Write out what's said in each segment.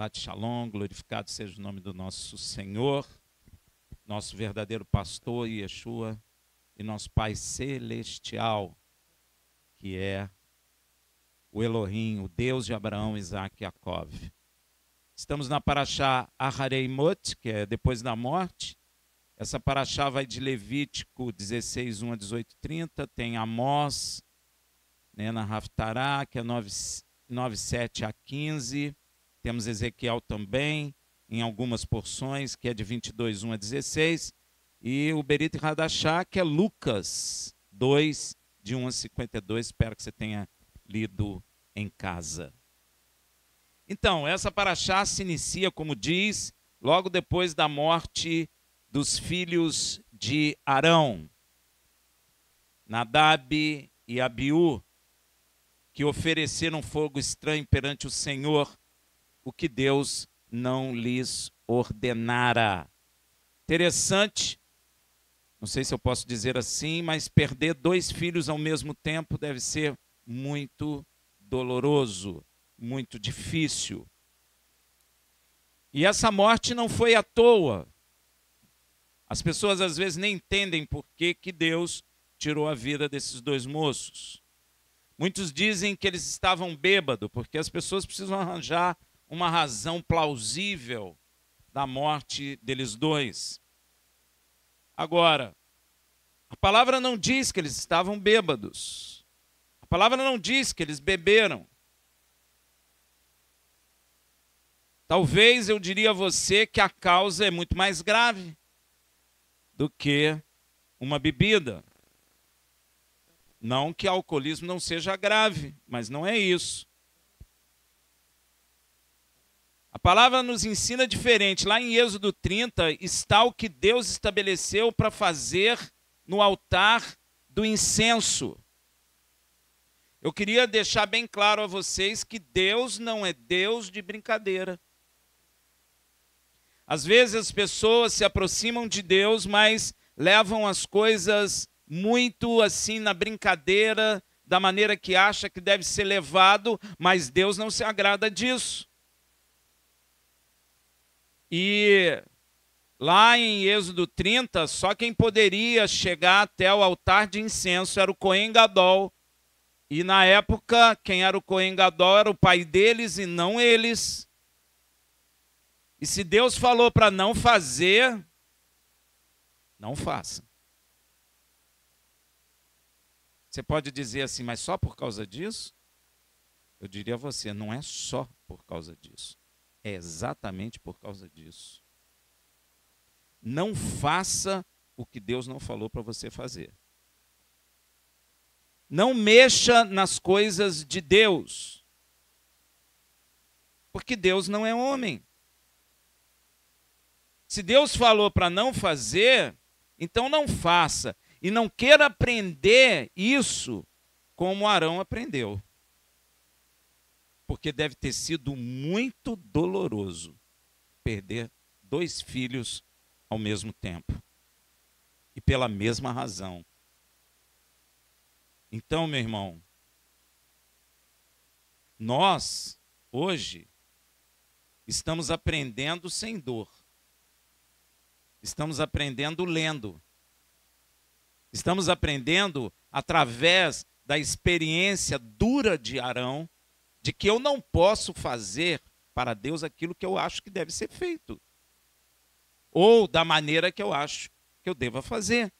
Shabbat Shalom, glorificado seja o nome do nosso Senhor, nosso verdadeiro pastor, Yeshua, e nosso Pai Celestial, que é o Elohim, o Deus de Abraão, Isaac e Jacov. Estamos na paraxá Ahareimot, que é depois da morte. Essa paraxá vai de Levítico 16, 1 a 18, 30, tem Amós, né, na Haftará, que é 9, 7 a 15, temos Ezequiel também, em algumas porções, que é de 22, 1 a 16, e o Berit Hadashá, que é Lucas 2, de 1 a 52, espero que você tenha lido em casa. Então, essa paraxá se inicia, como diz, logo depois da morte dos filhos de Arão, Nadab e Abiú, que ofereceram fogo estranho perante o Senhor, o que Deus não lhes ordenara. Interessante, não sei se eu posso dizer assim, mas perder dois filhos ao mesmo tempo deve ser muito doloroso, muito difícil. E essa morte não foi à toa. As pessoas às vezes nem entendem por que Deus tirou a vida desses dois moços. Muitos dizem que eles estavam bêbados, porque as pessoas precisam arranjar uma razão plausível da morte deles dois. Agora, a palavra não diz que eles estavam bêbados. A palavra não diz que eles beberam. Talvez eu diria a você que a causa é muito mais grave do que uma bebida. Não que o alcoolismo não seja grave, mas não é isso. A palavra nos ensina diferente. Lá em Êxodo 30 está o que Deus estabeleceu para fazer no altar do incenso. Eu queria deixar bem claro a vocês que Deus não é Deus de brincadeira. Às vezes as pessoas se aproximam de Deus, mas levam as coisas muito assim na brincadeira, da maneira que acha que deve ser levado, mas Deus não se agrada disso. E lá em Êxodo 30, só quem poderia chegar até o altar de incenso era o Cohen Gadol. E na época, quem era o Cohen Gadol era o pai deles e não eles. E se Deus falou para não fazer, não faça. Você pode dizer assim, mas só por causa disso? Eu diria a você, não é só por causa disso. É exatamente por causa disso. Não faça o que Deus não falou para você fazer. Não mexa nas coisas de Deus. Porque Deus não é homem. Se Deus falou para não fazer, então não faça. E não queira aprender isso como Arão aprendeu. Porque deve ter sido muito doloroso perder dois filhos ao mesmo tempo. E pela mesma razão. Então, meu irmão, nós, hoje, estamos aprendendo sem dor. Estamos aprendendo lendo. Estamos aprendendo através da experiência dura de Arão, de que eu não posso fazer para Deus aquilo que eu acho que deve ser feito. Ou da maneira que eu acho que eu deva fazer.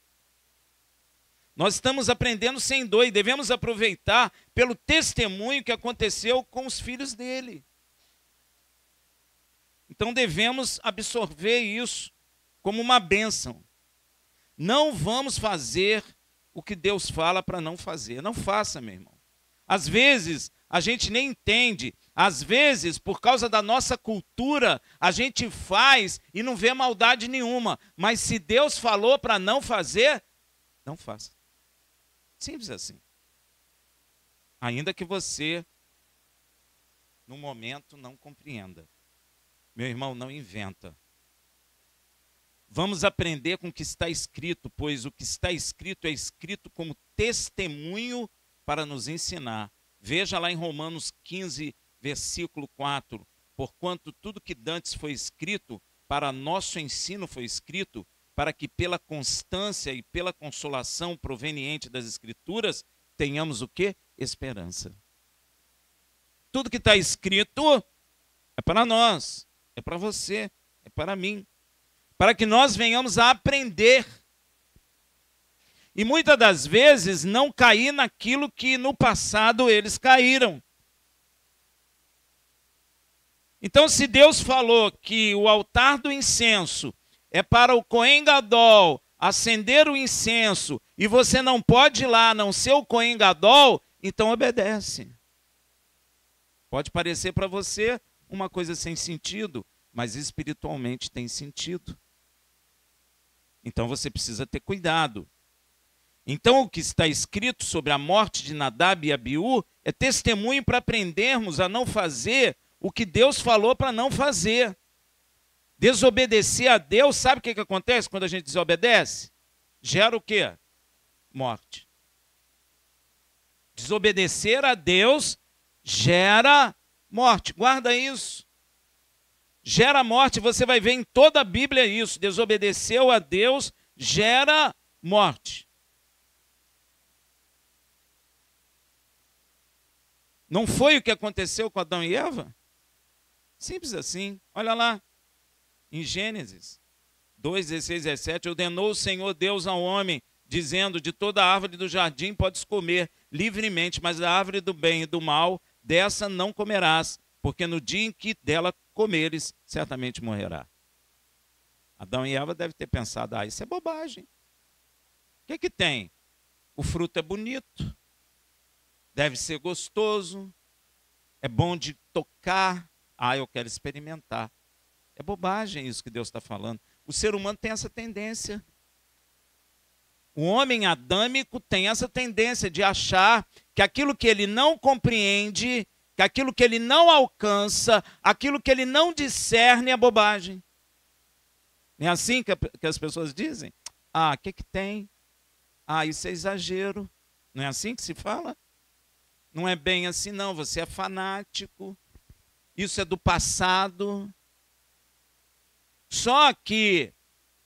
Nós estamos aprendendo sem dor e devemos aproveitar pelo testemunho que aconteceu com os filhos dele. Então devemos absorver isso como uma bênção. Não vamos fazer o que Deus fala para não fazer. Não faça, meu irmão. Às vezes, a gente nem entende. Às vezes, por causa da nossa cultura, a gente faz e não vê maldade nenhuma. Mas se Deus falou para não fazer, não faça. Simples assim. Ainda que você, no momento, não compreenda. Meu irmão, não inventa. Vamos aprender com o que está escrito, pois o que está escrito é escrito como testemunho para nos ensinar. Veja lá em Romanos 15, versículo 4. porquanto tudo que dantes foi escrito, para nosso ensino foi escrito, para que pela constância e pela consolação proveniente das Escrituras, tenhamos o quê? Esperança. Tudo que está escrito é para nós, é para você, é para mim, para que nós venhamos a aprender. E muitas das vezes não cair naquilo que no passado eles caíram. Então, se Deus falou que o altar do incenso é para o Cohen Gadol acender o incenso e você não pode ir lá a não ser o Cohen Gadol, então obedece. Pode parecer para você uma coisa sem sentido, mas espiritualmente tem sentido. Então você precisa ter cuidado. Então o que está escrito sobre a morte de Nadab e Abiú é testemunho para aprendermos a não fazer o que Deus falou para não fazer. Desobedecer a Deus, sabe o que acontece quando a gente desobedece? Gera o quê? Morte. Desobedecer a Deus gera morte. Guarda isso. Gera morte, você vai ver em toda a Bíblia isso. Desobedeceu a Deus, gera morte. Não foi o que aconteceu com Adão e Eva? Simples assim. Olha lá, em Gênesis 2, 16, 17, ordenou o Senhor Deus ao homem, dizendo, de toda árvore do jardim podes comer livremente, mas da árvore do bem e do mal, dessa não comerás, porque no dia em que dela comeres, certamente morrerá. Adão e Eva devem ter pensado, isso é bobagem. O que tem? O fruto é bonito, deve ser gostoso, é bom de tocar, eu quero experimentar. É bobagem isso que Deus está falando. O ser humano tem essa tendência. O homem adâmico tem essa tendência de achar que aquilo que ele não compreende, que aquilo que ele não alcança, aquilo que ele não discerne é bobagem. Não é assim que as pessoas dizem? O que tem? Isso é exagero. Não é assim que se fala? Não é bem assim, não. Você é fanático. Isso é do passado. Só que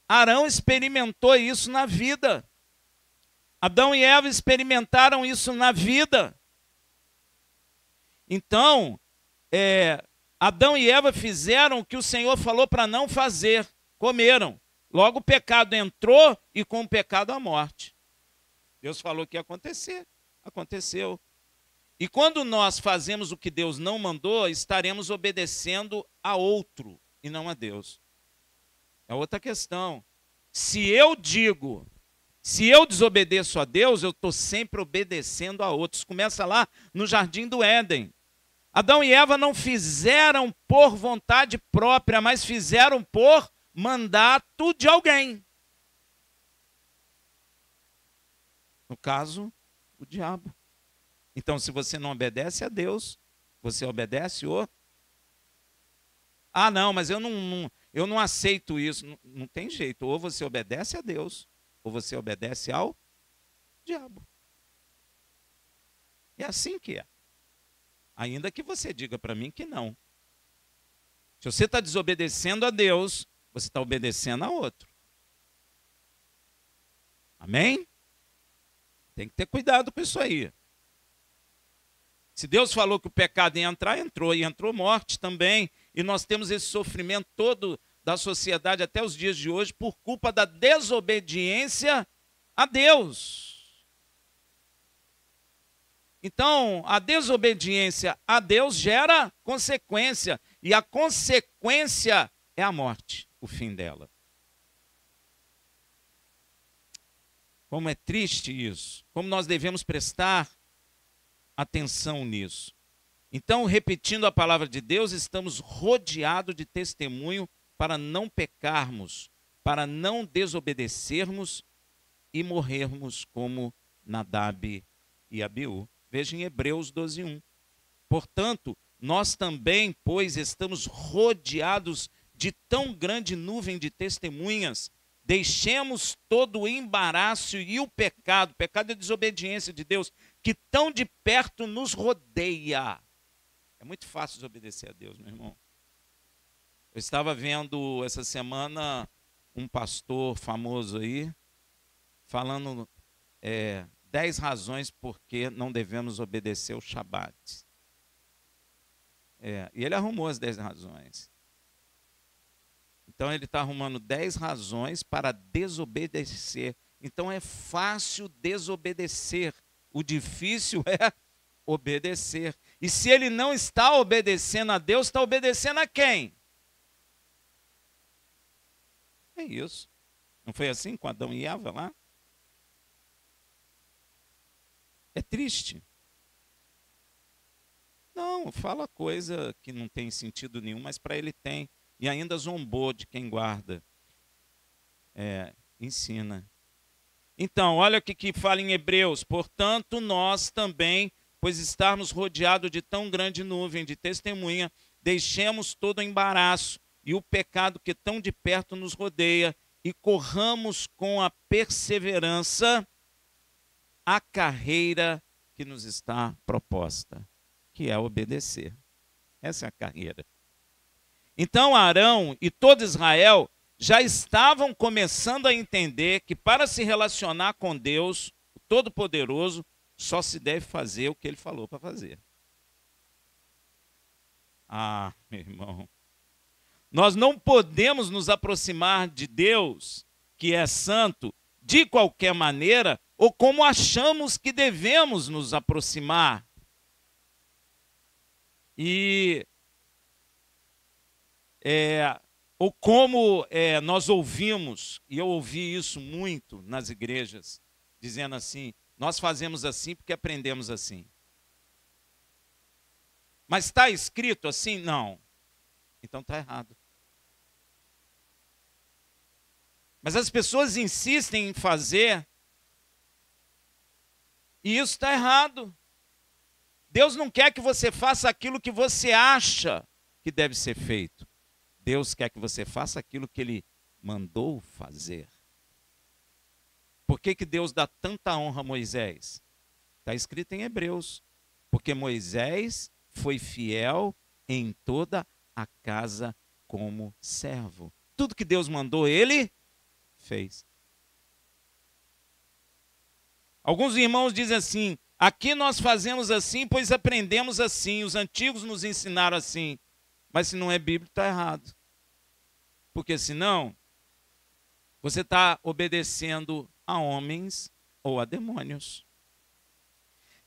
Arão experimentou isso na vida. Adão e Eva experimentaram isso na vida. Então, Adão e Eva fizeram o que o Senhor falou para não fazer. Comeram. Logo o pecado entrou e com o pecado a morte. Deus falou que ia acontecer. Aconteceu. E quando nós fazemos o que Deus não mandou, estaremos obedecendo a outro e não a Deus. É outra questão. Se eu desobedeço a Deus, eu estou sempre obedecendo a outros. Começa lá no Jardim do Éden. Adão e Eva não fizeram por vontade própria, mas fizeram por mandato de alguém. No caso, o diabo. Então, se você não obedece a Deus, você obedece o... não, mas eu não aceito isso. Não tem jeito. Ou você obedece a Deus, ou você obedece ao diabo. É assim que é. Ainda que você diga para mim que não. Se você está desobedecendo a Deus, você está obedecendo a outro. Amém? Tem que ter cuidado com isso aí. Se Deus falou que o pecado ia entrar, entrou. E entrou morte também. E nós temos esse sofrimento todo da sociedade até os dias de hoje por culpa da desobediência a Deus. Então, a desobediência a Deus gera consequência. E a consequência é a morte, o fim dela. Como é triste isso. Como nós devemos prestar atenção nisso. Então, repetindo a palavra de Deus, estamos rodeados de testemunho para não pecarmos, para não desobedecermos e morrermos como Nadab e Abiú. Veja em Hebreus 12:1. Portanto, nós também, pois estamos rodeados de tão grande nuvem de testemunhas, deixemos todo o embaraço e o pecado é desobediência de Deus, que tão de perto nos rodeia. É muito fácil desobedecer a Deus, meu irmão. Eu estava vendo essa semana um pastor famoso aí, falando 10 razões por que não devemos obedecer o Shabat. E ele arrumou as 10 razões. Então ele está arrumando 10 razões para desobedecer. Então é fácil desobedecer. O difícil é obedecer. E se ele não está obedecendo a Deus, está obedecendo a quem? É isso. Não foi assim com Adão e Eva lá? É triste. Não, fala coisa que não tem sentido nenhum, mas para ele tem. E ainda zombou de quem guarda. Ensina. Então, olha o que fala em Hebreus. Portanto, nós também, pois estarmos rodeados de tão grande nuvem de testemunha, deixemos todo o embaraço e o pecado que tão de perto nos rodeia e corramos com a perseverança a carreira que nos está proposta, que é obedecer. Essa é a carreira. Então Arão e todo Israel já estavam começando a entender que para se relacionar com Deus, o Todo-Poderoso, só se deve fazer o que ele falou para fazer. Ah, meu irmão, nós não podemos nos aproximar de Deus, que é santo, de qualquer maneira, ou como achamos que devemos nos aproximar. Ou como nós ouvimos, e eu ouvi isso muito nas igrejas, dizendo assim, nós fazemos assim porque aprendemos assim. Mas está escrito assim? Não. Então está errado. Mas as pessoas insistem em fazer, e isso está errado. Deus não quer que você faça aquilo que você acha que deve ser feito. Deus quer que você faça aquilo que Ele mandou fazer. Por que Deus dá tanta honra a Moisés? Está escrito em Hebreus. Porque Moisés foi fiel em toda a casa como servo. Tudo que Deus mandou, ele fez. Alguns irmãos dizem assim, aqui nós fazemos assim, pois aprendemos assim, os antigos nos ensinaram assim. Mas se não é bíblico, está errado. Porque senão, você está obedecendo a homens ou a demônios.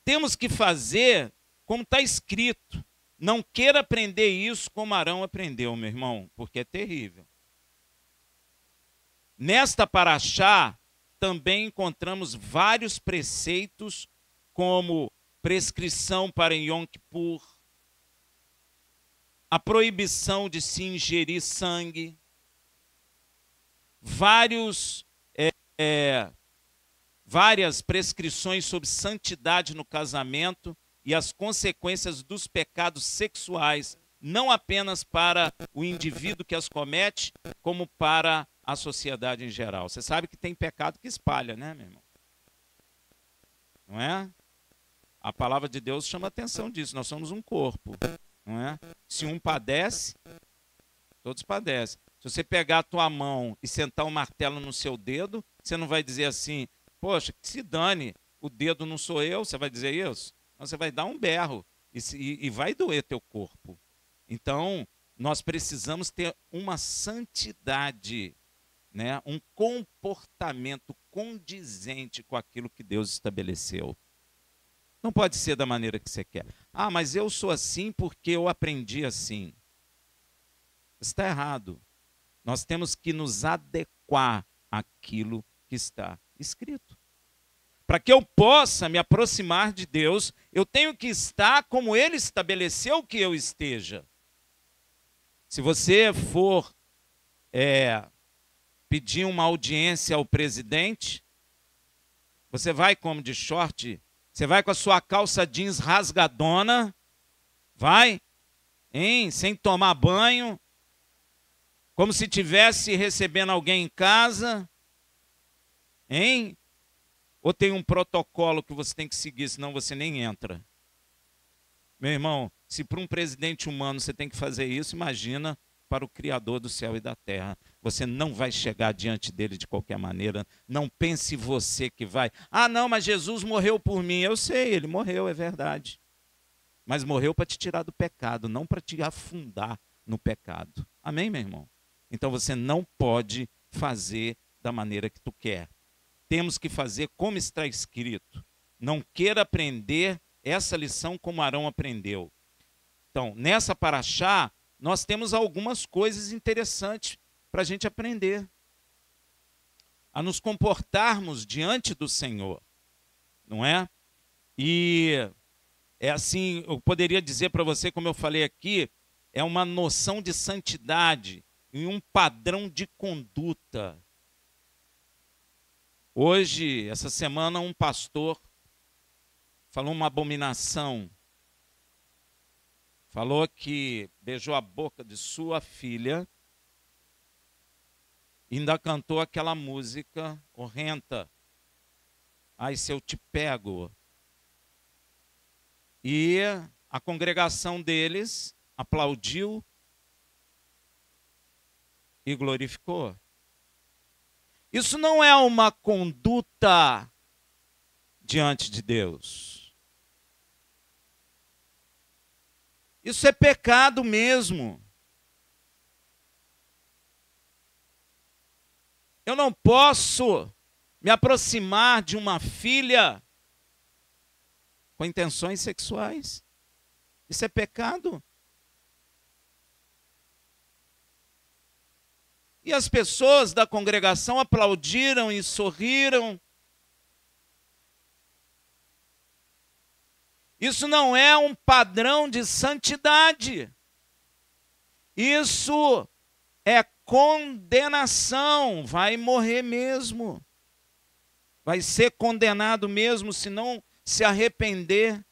Temos que fazer como está escrito. Não queira aprender isso como Arão aprendeu, meu irmão, porque é terrível. Nesta paraxá, também encontramos vários preceitos, como prescrição para Yom Kippur, a proibição de se ingerir sangue, várias prescrições sobre santidade no casamento e as consequências dos pecados sexuais, não apenas para o indivíduo que as comete, como para a sociedade em geral. Você sabe que tem pecado que espalha, né, meu irmão? Não é? A palavra de Deus chama atenção disso. Nós somos um corpo, não é? Se um padece, todos padecem. Se você pegar a tua mão e sentar um martelo no seu dedo, você não vai dizer assim, poxa, que se dane, o dedo não sou eu, você vai dizer isso? Não, você vai dar um berro e vai doer teu corpo. Então, nós precisamos ter uma santidade, né? Um comportamento condizente com aquilo que Deus estabeleceu. Não pode ser da maneira que você quer. Ah, mas eu sou assim porque eu aprendi assim. Está errado. Nós temos que nos adequar àquilo que está escrito. Para que eu possa me aproximar de Deus, eu tenho que estar como Ele estabeleceu que eu esteja. Se você for pedir uma audiência ao presidente, você vai como de short, você vai com a sua calça jeans rasgadona, vai, sem tomar banho, como se estivesse recebendo alguém em casa, ou tem um protocolo que você tem que seguir, senão você nem entra. Meu irmão, se para um presidente humano você tem que fazer isso, imagina para o Criador do céu e da terra. Você não vai chegar diante dele de qualquer maneira. Não pense você que vai. Ah, não, mas Jesus morreu por mim. Eu sei, ele morreu, é verdade. Mas morreu para te tirar do pecado, não para te afundar no pecado. Amém, meu irmão? Então você não pode fazer da maneira que tu quer. Temos que fazer como está escrito. Não queira aprender essa lição como Arão aprendeu. Então, nessa paraxá, nós temos algumas coisas interessantes para a gente aprender. A nos comportarmos diante do Senhor, não é? E é assim, eu poderia dizer para você, como eu falei aqui, é uma noção de santidade e um padrão de conduta. Hoje, essa semana, um pastor falou uma abominação. Falou que beijou a boca de sua filha e ainda cantou aquela música horrenda. Ai, se eu te pego. E a congregação deles aplaudiu e glorificou. Isso não é uma conduta diante de Deus. Isso é pecado mesmo. Eu não posso me aproximar de uma filha com intenções sexuais. Isso é pecado. E as pessoas da congregação aplaudiram e sorriram. Isso não é um padrão de santidade. Isso é condenação. Vai morrer mesmo. Vai ser condenado mesmo se não se arrepender.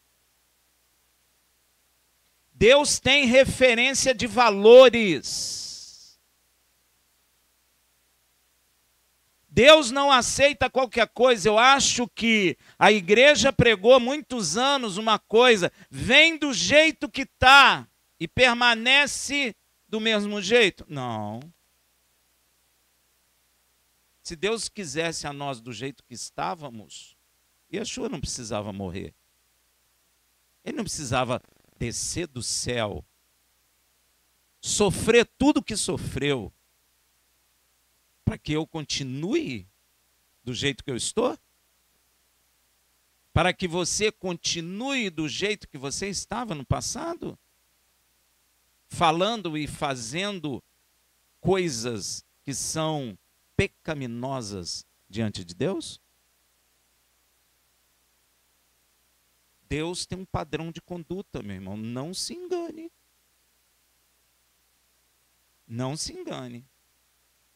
Deus tem referência de valores. Deus não aceita qualquer coisa. Eu acho que a igreja pregou há muitos anos uma coisa: vem do jeito que está e permanece do mesmo jeito. Não. Se Deus quisesse a nós do jeito que estávamos, Yeshua não precisava morrer. Ele não precisava descer do céu, sofrer tudo que sofreu, para que eu continue do jeito que eu estou? Para que você continue do jeito que você estava no passado? Falando e fazendo coisas que são pecaminosas diante de Deus? Deus tem um padrão de conduta, meu irmão. Não se engane. Não se engane.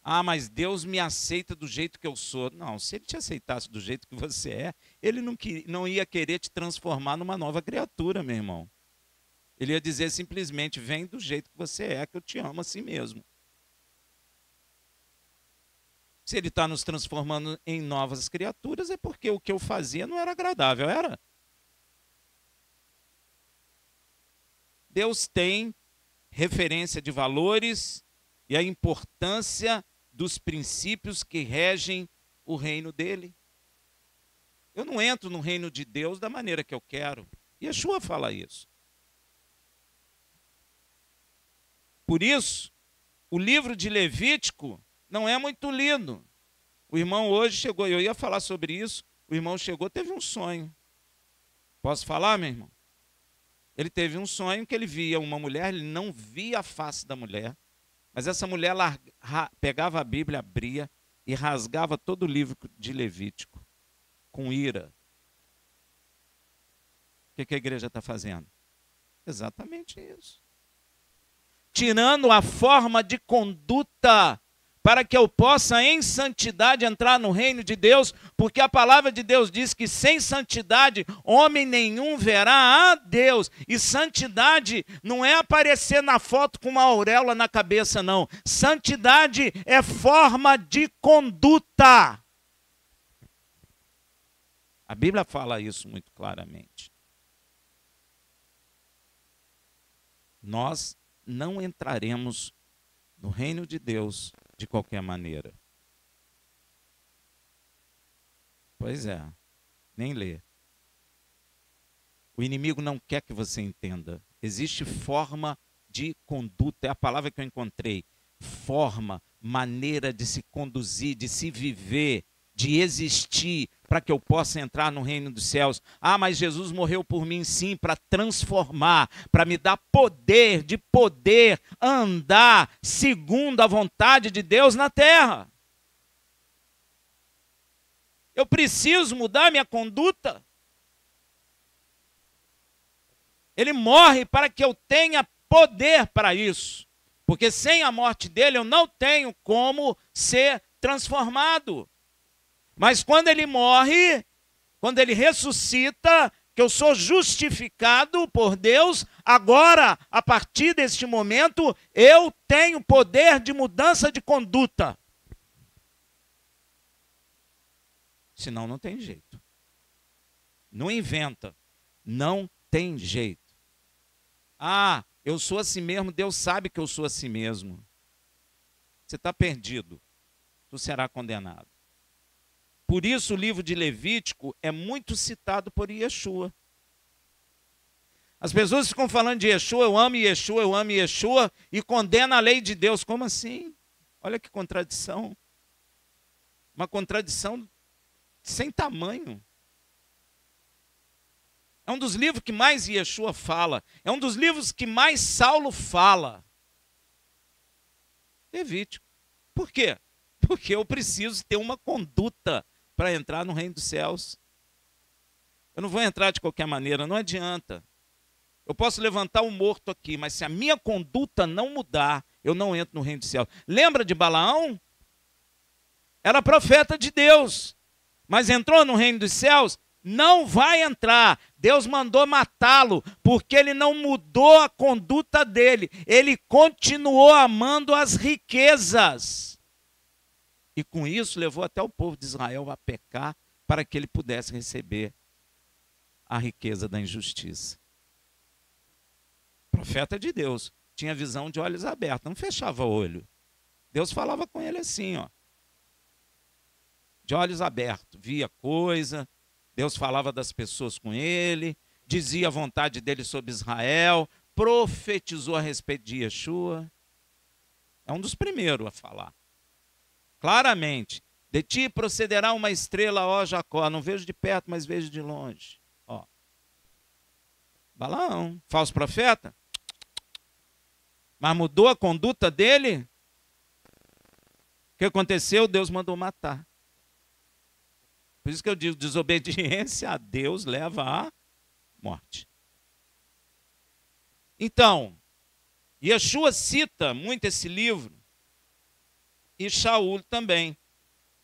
Ah, mas Deus me aceita do jeito que eu sou. Não, se ele te aceitasse do jeito que você é, ele não ia querer te transformar numa nova criatura, meu irmão. Ele ia dizer simplesmente: vem do jeito que você é, que eu te amo assim mesmo. Se ele está nos transformando em novas criaturas, é porque o que eu fazia não era agradável, era? Deus tem referência de valores e a importância dos princípios que regem o reino dele. Eu não entro no reino de Deus da maneira que eu quero. Yeshua fala isso. Por isso, o livro de Levítico não é muito lido. O irmão hoje chegou, eu ia falar sobre isso, o irmão chegou, teve um sonho. Posso falar, meu irmão? Ele teve um sonho que ele via uma mulher, ele não via a face da mulher, mas essa mulher pegava a Bíblia, abria e rasgava todo o livro de Levítico, com ira. O que a igreja está fazendo? Exatamente isso. Tirando a forma de conduta para que eu possa, em santidade, entrar no reino de Deus, porque a palavra de Deus diz que sem santidade, homem nenhum verá a Deus. E santidade não é aparecer na foto com uma auréola na cabeça, não. Santidade é forma de conduta. A Bíblia fala isso muito claramente. Nós não entraremos no reino de Deus de qualquer maneira. Pois é, nem lê. O inimigo não quer que você entenda. Existe forma de conduta, é a palavra que eu encontrei. Forma, maneira de se conduzir, de se viver, de existir, para que eu possa entrar no reino dos céus. Ah, mas Jesus morreu por mim, sim, para transformar, para me dar poder, de poder andar segundo a vontade de Deus na terra. Eu preciso mudar minha conduta. Ele morre para que eu tenha poder para isso. Porque sem a morte dele eu não tenho como ser transformado. Mas quando ele morre, quando ele ressuscita, que eu sou justificado por Deus, agora, a partir deste momento, eu tenho poder de mudança de conduta. Senão não tem jeito. Não inventa. Não tem jeito. Ah, eu sou assim mesmo, Deus sabe que eu sou assim mesmo. Você está perdido. Tu será condenado. Por isso o livro de Levítico é muito citado por Yeshua. As pessoas ficam falando de Yeshua, eu amo Yeshua, eu amo Yeshua, e condena a lei de Deus. Como assim? Olha que contradição. Uma contradição sem tamanho. É um dos livros que mais Yeshua fala. É um dos livros que mais Saulo fala. Levítico. Por quê? Porque eu preciso ter uma conduta para entrar no reino dos céus. Eu não vou entrar de qualquer maneira, não adianta. Eu posso levantar o morto aqui, mas se a minha conduta não mudar, eu não entro no reino dos céus. Lembra de Balaão? Era profeta de Deus, mas entrou no reino dos céus? Não vai entrar. Deus mandou matá-lo, porque ele não mudou a conduta dele. Ele continuou amando as riquezas. E com isso levou até o povo de Israel a pecar para que ele pudesse receber a riqueza da injustiça. Profeta de Deus, tinha visão de olhos abertos, não fechava o olho. Deus falava com ele assim, ó, de olhos abertos, via coisa, Deus falava das pessoas com ele, dizia a vontade dele sobre Israel, profetizou a respeito de Yeshua. É um dos primeiros a falar. Claramente, de ti procederá uma estrela, ó Jacó. Não vejo de perto, mas vejo de longe. Ó. Balaão, falso profeta. Mas mudou a conduta dele? O que aconteceu? Deus mandou matar. Por isso que eu digo, desobediência a Deus leva à morte. Então, Yeshua cita muito esse livro. E Shaul também.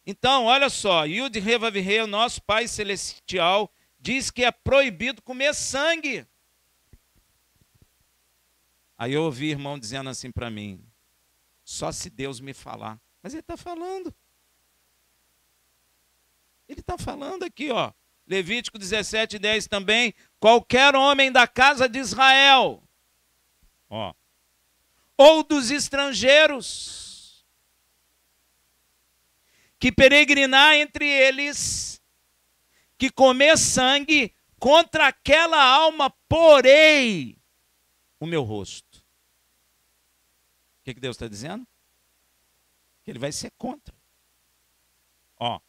Então, olha só, Yud Revavirei, o nosso Pai Celestial, diz que é proibido comer sangue. Aí eu ouvi irmão dizendo assim para mim, só se Deus me falar. Mas ele está falando. Ele está falando aqui, ó. Levítico 17:10 também, qualquer homem da casa de Israel, ó, ou dos estrangeiros, que peregrinar entre eles, que comer sangue, contra aquela alma porei o meu rosto. O que Deus está dizendo? Que ele vai ser contra. Ó.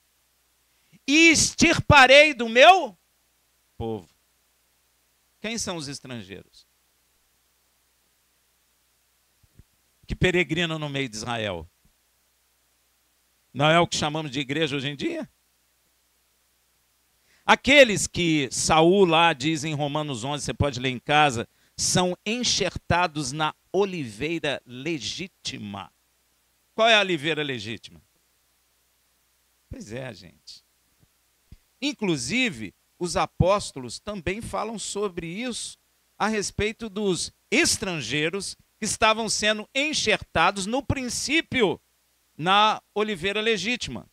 E extirparei do meu povo. Quem são os estrangeiros? Que peregrinam no meio de Israel. Não é o que chamamos de igreja hoje em dia? Aqueles que Saul lá diz em Romanos 11, você pode ler em casa, são enxertados na oliveira legítima. Qual é a oliveira legítima? Pois é, gente. Inclusive, os apóstolos também falam sobre isso a respeito dos estrangeiros que estavam sendo enxertados no princípio na oliveira legítima.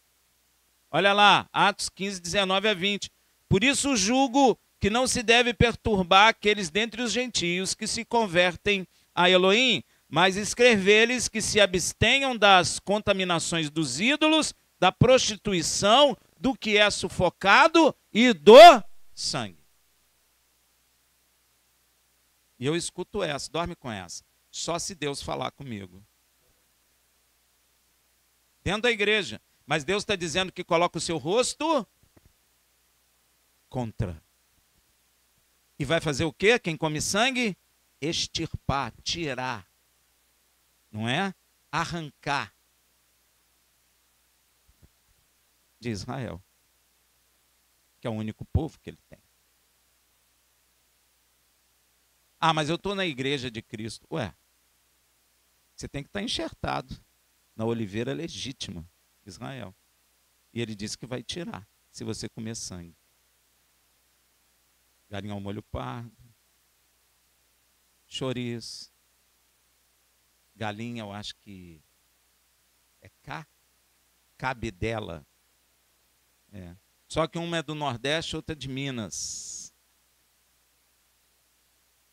Olha lá, Atos 15, 19 a 20. Por isso julgo que não se deve perturbar aqueles dentre os gentios que se convertem a Elohim, mas escrever-lhes que se abstenham das contaminações dos ídolos, da prostituição, do que é sufocado e do sangue. E eu escuto essa, dorme com essa. Só se Deus falar comigo. Dentro da igreja. Mas Deus está dizendo que coloca o seu rosto contra. E vai fazer o quê? Quem come sangue? Extirpar, tirar. Não é? Arrancar. De Israel. Que é o único povo que ele tem. Ah, mas eu estou na igreja de Cristo. Ué, você tem que estar enxertado na oliveira legítima, Israel. E ele disse que vai tirar, se você comer sangue. Galinha ao molho pardo, chouriço, galinha, eu acho que é cabidela. É. Só que uma é do Nordeste, outra é de Minas.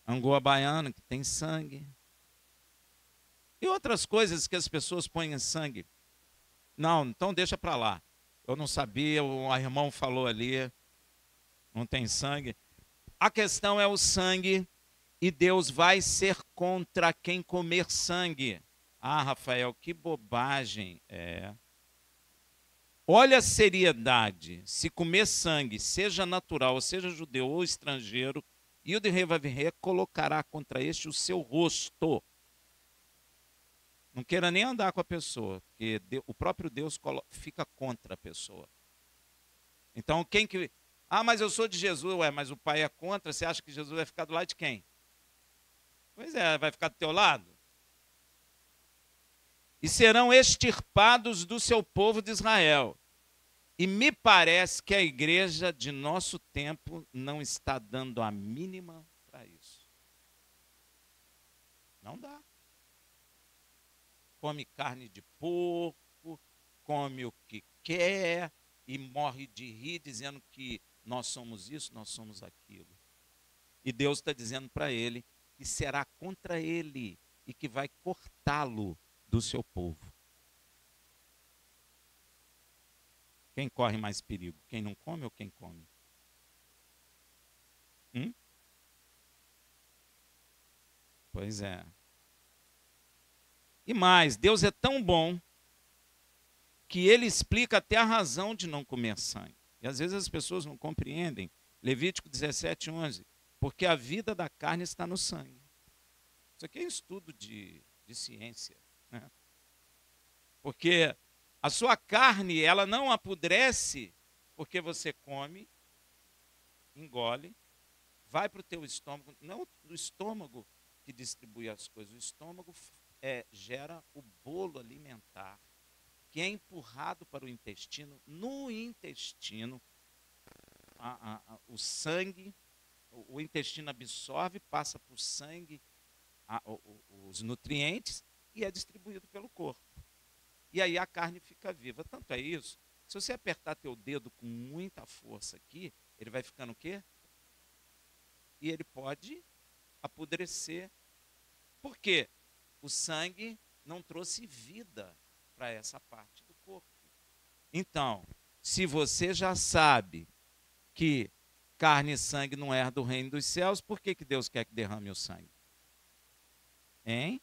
Angoa baiana, que tem sangue. E outras coisas que as pessoas põem em sangue. Não, então deixa para lá. Eu não sabia, o irmão falou ali, não tem sangue. A questão é o sangue, e Deus vai ser contra quem comer sangue. Ah, Rafael, que bobagem. É. Olha a seriedade. Se comer sangue, seja natural, seja judeu ou estrangeiro, e o de rei vai vir, colocará contra este o seu rosto. Não queira nem andar com a pessoa, porque o próprio Deus fica contra a pessoa. Então, quem que... Ah, mas eu sou de Jesus. Ué, mas o pai é contra, você acha que Jesus vai ficar do lado de quem? Pois é, vai ficar do teu lado. E serão extirpados do seu povo de Israel. E me parece que a igreja de nosso tempo não está dando a mínima para isso. Não dá. Come carne de porco, come o que quer e morre de rir dizendo que nós somos isso, nós somos aquilo. E Deus está dizendo para ele que será contra ele e que vai cortá-lo do seu povo. Quem corre mais perigo? Quem não come ou quem come? Pois é. E mais, Deus é tão bom que ele explica até a razão de não comer sangue. E às vezes as pessoas não compreendem. Levítico 17:11. Porque a vida da carne está no sangue. Isso aqui é estudo de ciência, né? Porque a sua carne, ela não apodrece porque você come, engole, vai para o teu estômago. Não o estômago que distribui as coisas. O estômago gera o bolo alimentar, que é empurrado para o intestino. No intestino, o sangue, o intestino absorve, passa para o sangue os nutrientes e é distribuído pelo corpo. E aí a carne fica viva. Tanto é isso, se você apertar teu dedo com muita força aqui, ele vai ficando o quê? E ele pode apodrecer. Por quê? O sangue não trouxe vida para essa parte do corpo. Então, se você já sabe que carne e sangue não é do reino dos céus, por que Deus quer que derrame o sangue? Hein?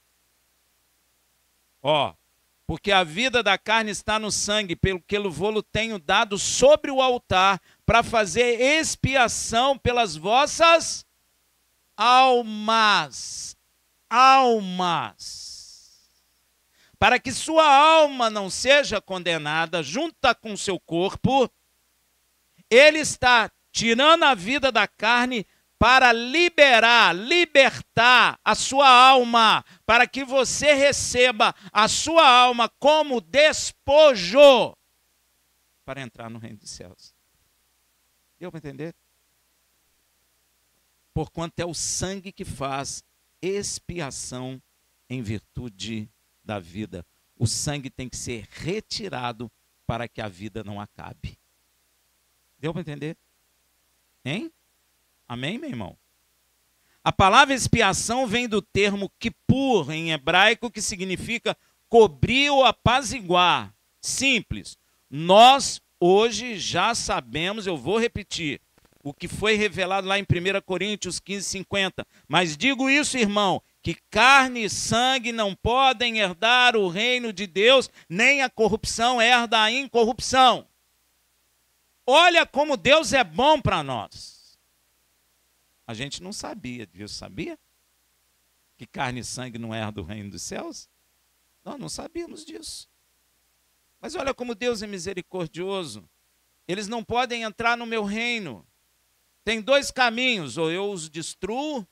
Porque a vida da carne está no sangue, pelo que eu vou-lo tenho dado sobre o altar, para fazer expiação pelas vossas almas. Para que sua alma não seja condenada junta com seu corpo, ele está tirando a vida da carne para libertar a sua alma, para que você receba a sua alma como despojo para entrar no reino dos céus. Deu para entender? Porquanto é o sangue que faz expiação em virtude da vida. O sangue tem que ser retirado para que a vida não acabe. Deu para entender? Hein? Amém, meu irmão? A palavra expiação vem do termo kippur, em hebraico, que significa cobrir ou apaziguar. Simples. Nós hoje já sabemos, eu vou repetir, o que foi revelado lá em 1 Coríntios 15:50. Mas digo isso, irmão, que carne e sangue não podem herdar o reino de Deus, nem a corrupção herda a incorrupção. Olha como Deus é bom para nós. A gente não sabia disso, sabia? Que carne e sangue não herdam o reino dos céus? Nós não sabíamos disso. Mas olha como Deus é misericordioso. Eles não podem entrar no meu reino. Tem dois caminhos, ou eu os destruo,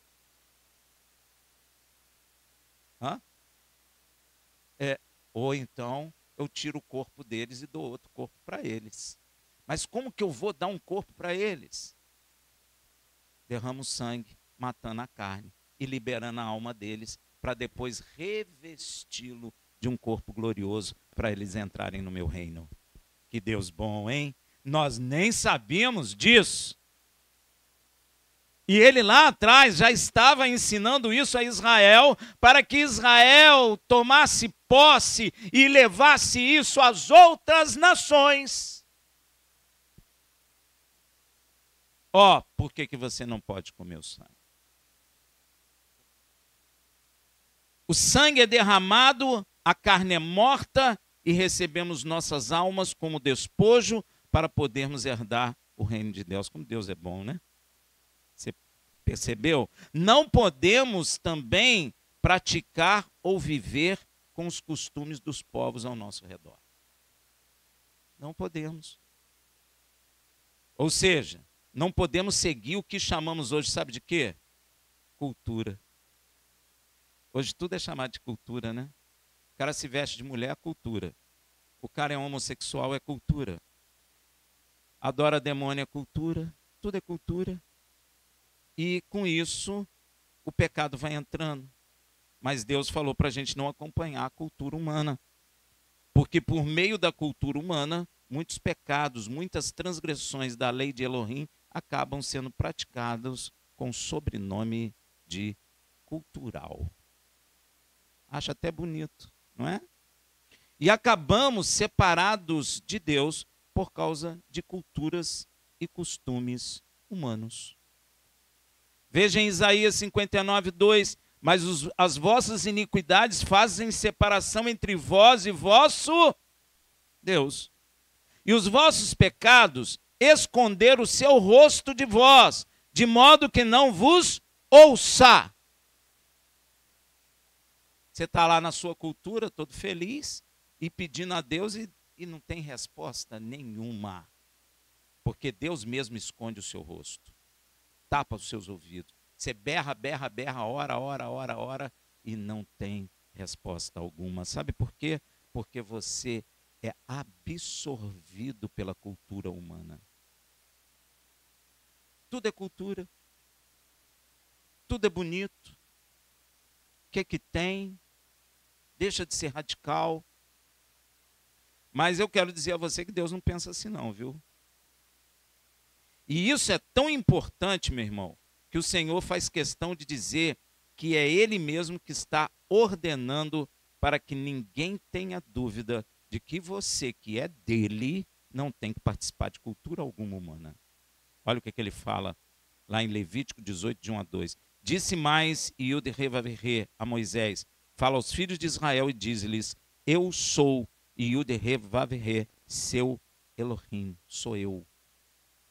ou então eu tiro o corpo deles e dou outro corpo para eles. Mas como que eu vou dar um corpo para eles? Derramo sangue, matando a carne e liberando a alma deles, para depois revesti-lo de um corpo glorioso, para eles entrarem no meu reino. Que Deus bom, hein? Nós nem sabíamos disso. E ele lá atrás já estava ensinando isso a Israel, para que Israel tomasse posse e levasse isso às outras nações. Por que você não pode comer o sangue? O sangue é derramado, a carne é morta e recebemos nossas almas como despojo para podermos herdar o reino de Deus. Como Deus é bom, né? Você percebeu? Não podemos também praticar ou viver com os costumes dos povos ao nosso redor. Não podemos. Ou seja, não podemos seguir o que chamamos hoje, sabe de quê? Cultura. Hoje tudo é chamado de cultura, né? O cara se veste de mulher, é cultura. O cara é homossexual, é cultura. Adora demônio, é cultura. Tudo é cultura. E com isso, o pecado vai entrando. Mas Deus falou para a gente não acompanhar a cultura humana. Porque por meio da cultura humana, muitos pecados, muitas transgressões da lei de Elohim acabam sendo praticados com sobrenome de cultural. Acho até bonito, não é? E acabamos separados de Deus por causa de culturas e costumes humanos. Veja em Isaías 59:2, mas as vossas iniquidades fazem separação entre vós e vosso Deus. E os vossos pecados esconderam o seu rosto de vós, de modo que não vos ouça. Você está lá na sua cultura, todo feliz, e pedindo a Deus e não tem resposta nenhuma. Porque Deus mesmo esconde o seu rosto, tapa os seus ouvidos. Você berra, berra, berra, ora, e não tem resposta alguma. Sabe por quê? Porque você é absorvido pela cultura humana. Tudo é cultura. Tudo é bonito. O que tem? Deixa de ser radical. Mas eu quero dizer a você que Deus não pensa assim não, viu? E isso é tão importante, meu irmão, que o Senhor faz questão de dizer que é Ele mesmo que está ordenando para que ninguém tenha dúvida de que você, que é dele, não tem que participar de cultura alguma humana. Olha o que ele fala lá em Levítico 18, de 1 a 2. Disse mais Yud-Heh-Vav-Heh a Moisés, fala aos filhos de Israel e diz-lhes, eu sou Yud-Heh-Vav-Heh, seu Elohim, sou eu.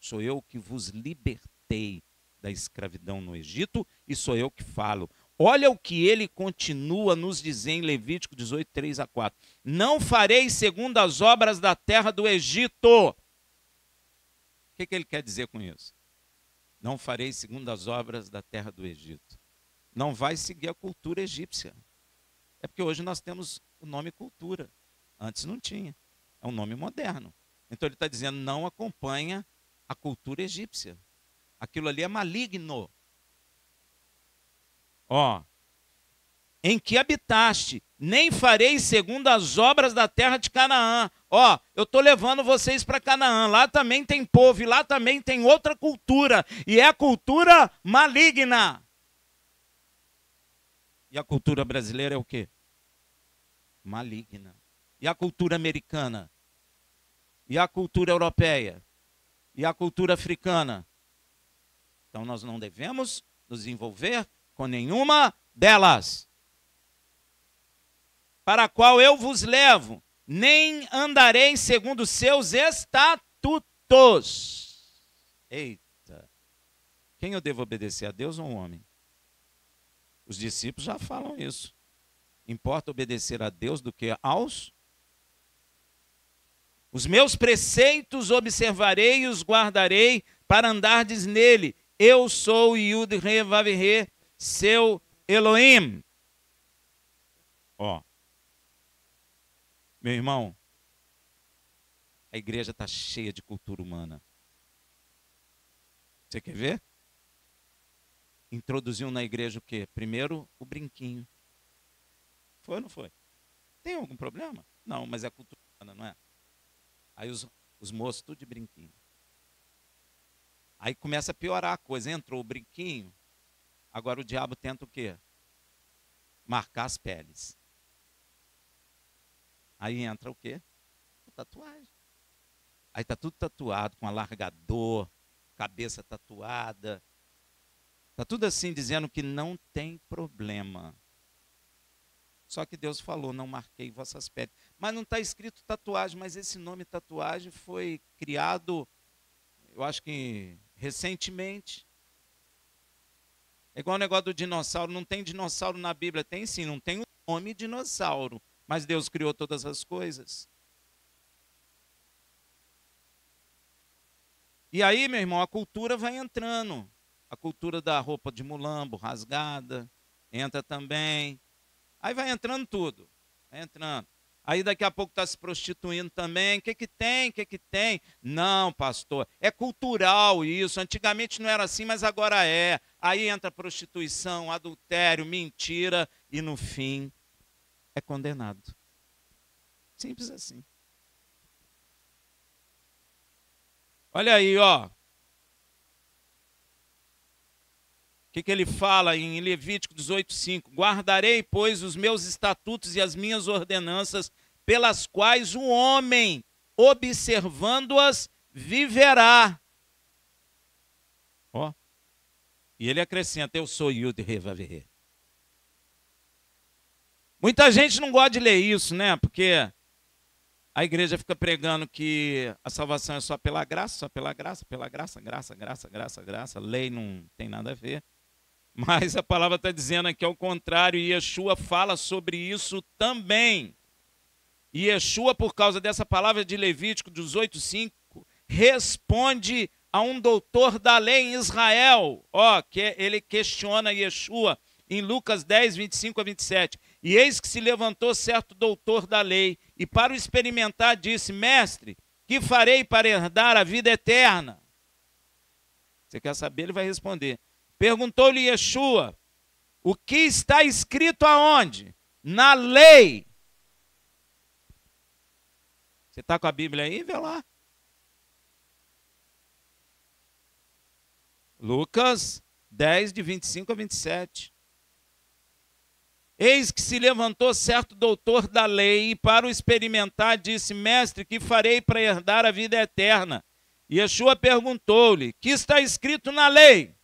Sou eu que vos libertei da escravidão no Egito e sou eu que falo. Olha o que ele continua nos dizer em Levítico 18, 3 a 4. Não farei segundo as obras da terra do Egito. O que ele quer dizer com isso? Não farei segundo as obras da terra do Egito. Não vai seguir a cultura egípcia. É porque hoje nós temos o nome cultura. Antes não tinha. É um nome moderno. Então ele está dizendo, não acompanha a cultura egípcia. Aquilo ali é maligno. Em que habitaste, nem farei segundo as obras da terra de Canaã. Eu estou levando vocês para Canaã. Lá também tem povo, e lá também tem outra cultura. E é a cultura maligna. E a cultura brasileira é o quê? Maligna. E a cultura americana? E a cultura europeia? E a cultura africana? Então nós não devemos nos envolver com nenhuma delas. Para a qual eu vos levo, nem andarei segundo seus estatutos. Eita! Quem eu devo obedecer, a Deus ou a um homem? Os discípulos já falam isso. Importa obedecer a Deus do que aos? Os meus preceitos observarei e os guardarei para andardes nele. Eu sou Yud-Re-Vav-Re, seu Elohim. Ó, meu irmão, a igreja está cheia de cultura humana. Você quer ver? Introduziu na igreja o quê? Primeiro, o brinquinho. Foi ou não foi? Tem algum problema? Não, mas é cultura humana, não é? Aí os moços tudo de brinquinho. Aí começa a piorar a coisa. Entrou o brinquinho, agora o diabo tenta o quê? Marcar as peles. Aí entra o quê? A tatuagem. Aí está tudo tatuado, com alargador, cabeça tatuada. Está tudo assim, dizendo que não tem problema. Só que Deus falou, não marquei vossas peles. Mas não está escrito tatuagem, mas esse nome tatuagem foi criado, eu acho que recentemente. É igual o negócio do dinossauro, não tem dinossauro na Bíblia. Tem sim, não tem o nome dinossauro. Mas Deus criou todas as coisas. E aí, meu irmão, a cultura vai entrando. A cultura da roupa de mulambo, rasgada, entra também. Aí vai entrando tudo. Vai entrando. Aí daqui a pouco está se prostituindo também. O que que tem? O que que tem? Não, pastor, é cultural isso. Antigamente não era assim, mas agora é. Aí entra prostituição, adultério, mentira e no fim é condenado. Simples assim. Olha aí, ó. O que ele fala em Levítico 18:5? Guardarei, pois, os meus estatutos e as minhas ordenanças, pelas quais o homem, observando-as, viverá. Ó. E ele acrescenta, eu sou Yud-Re-Vav-Re. Muita gente não gosta de ler isso, né? Porque a igreja fica pregando que a salvação é só pela graça, só pela graça, pela graça, graça, graça, graça, graça. Lei não tem nada a ver. Mas a palavra está dizendo aqui ao contrário, e Yeshua fala sobre isso também. E Yeshua, por causa dessa palavra de Levítico 18:5, responde a um doutor da lei em Israel. Ó, que ele questiona Yeshua em Lucas 10:25-27. E eis que se levantou certo doutor da lei, e para o experimentar disse, mestre, que farei para herdar a vida eterna? Você quer saber? Ele vai responder. Perguntou-lhe Yeshua, o que está escrito aonde? Na lei. Você está com a Bíblia aí? Vê lá. Lucas 10:25-27. Eis que se levantou certo doutor da lei e para o experimentar disse, mestre, que farei para herdar a vida eterna? E Yeshua perguntou-lhe, que está escrito na lei?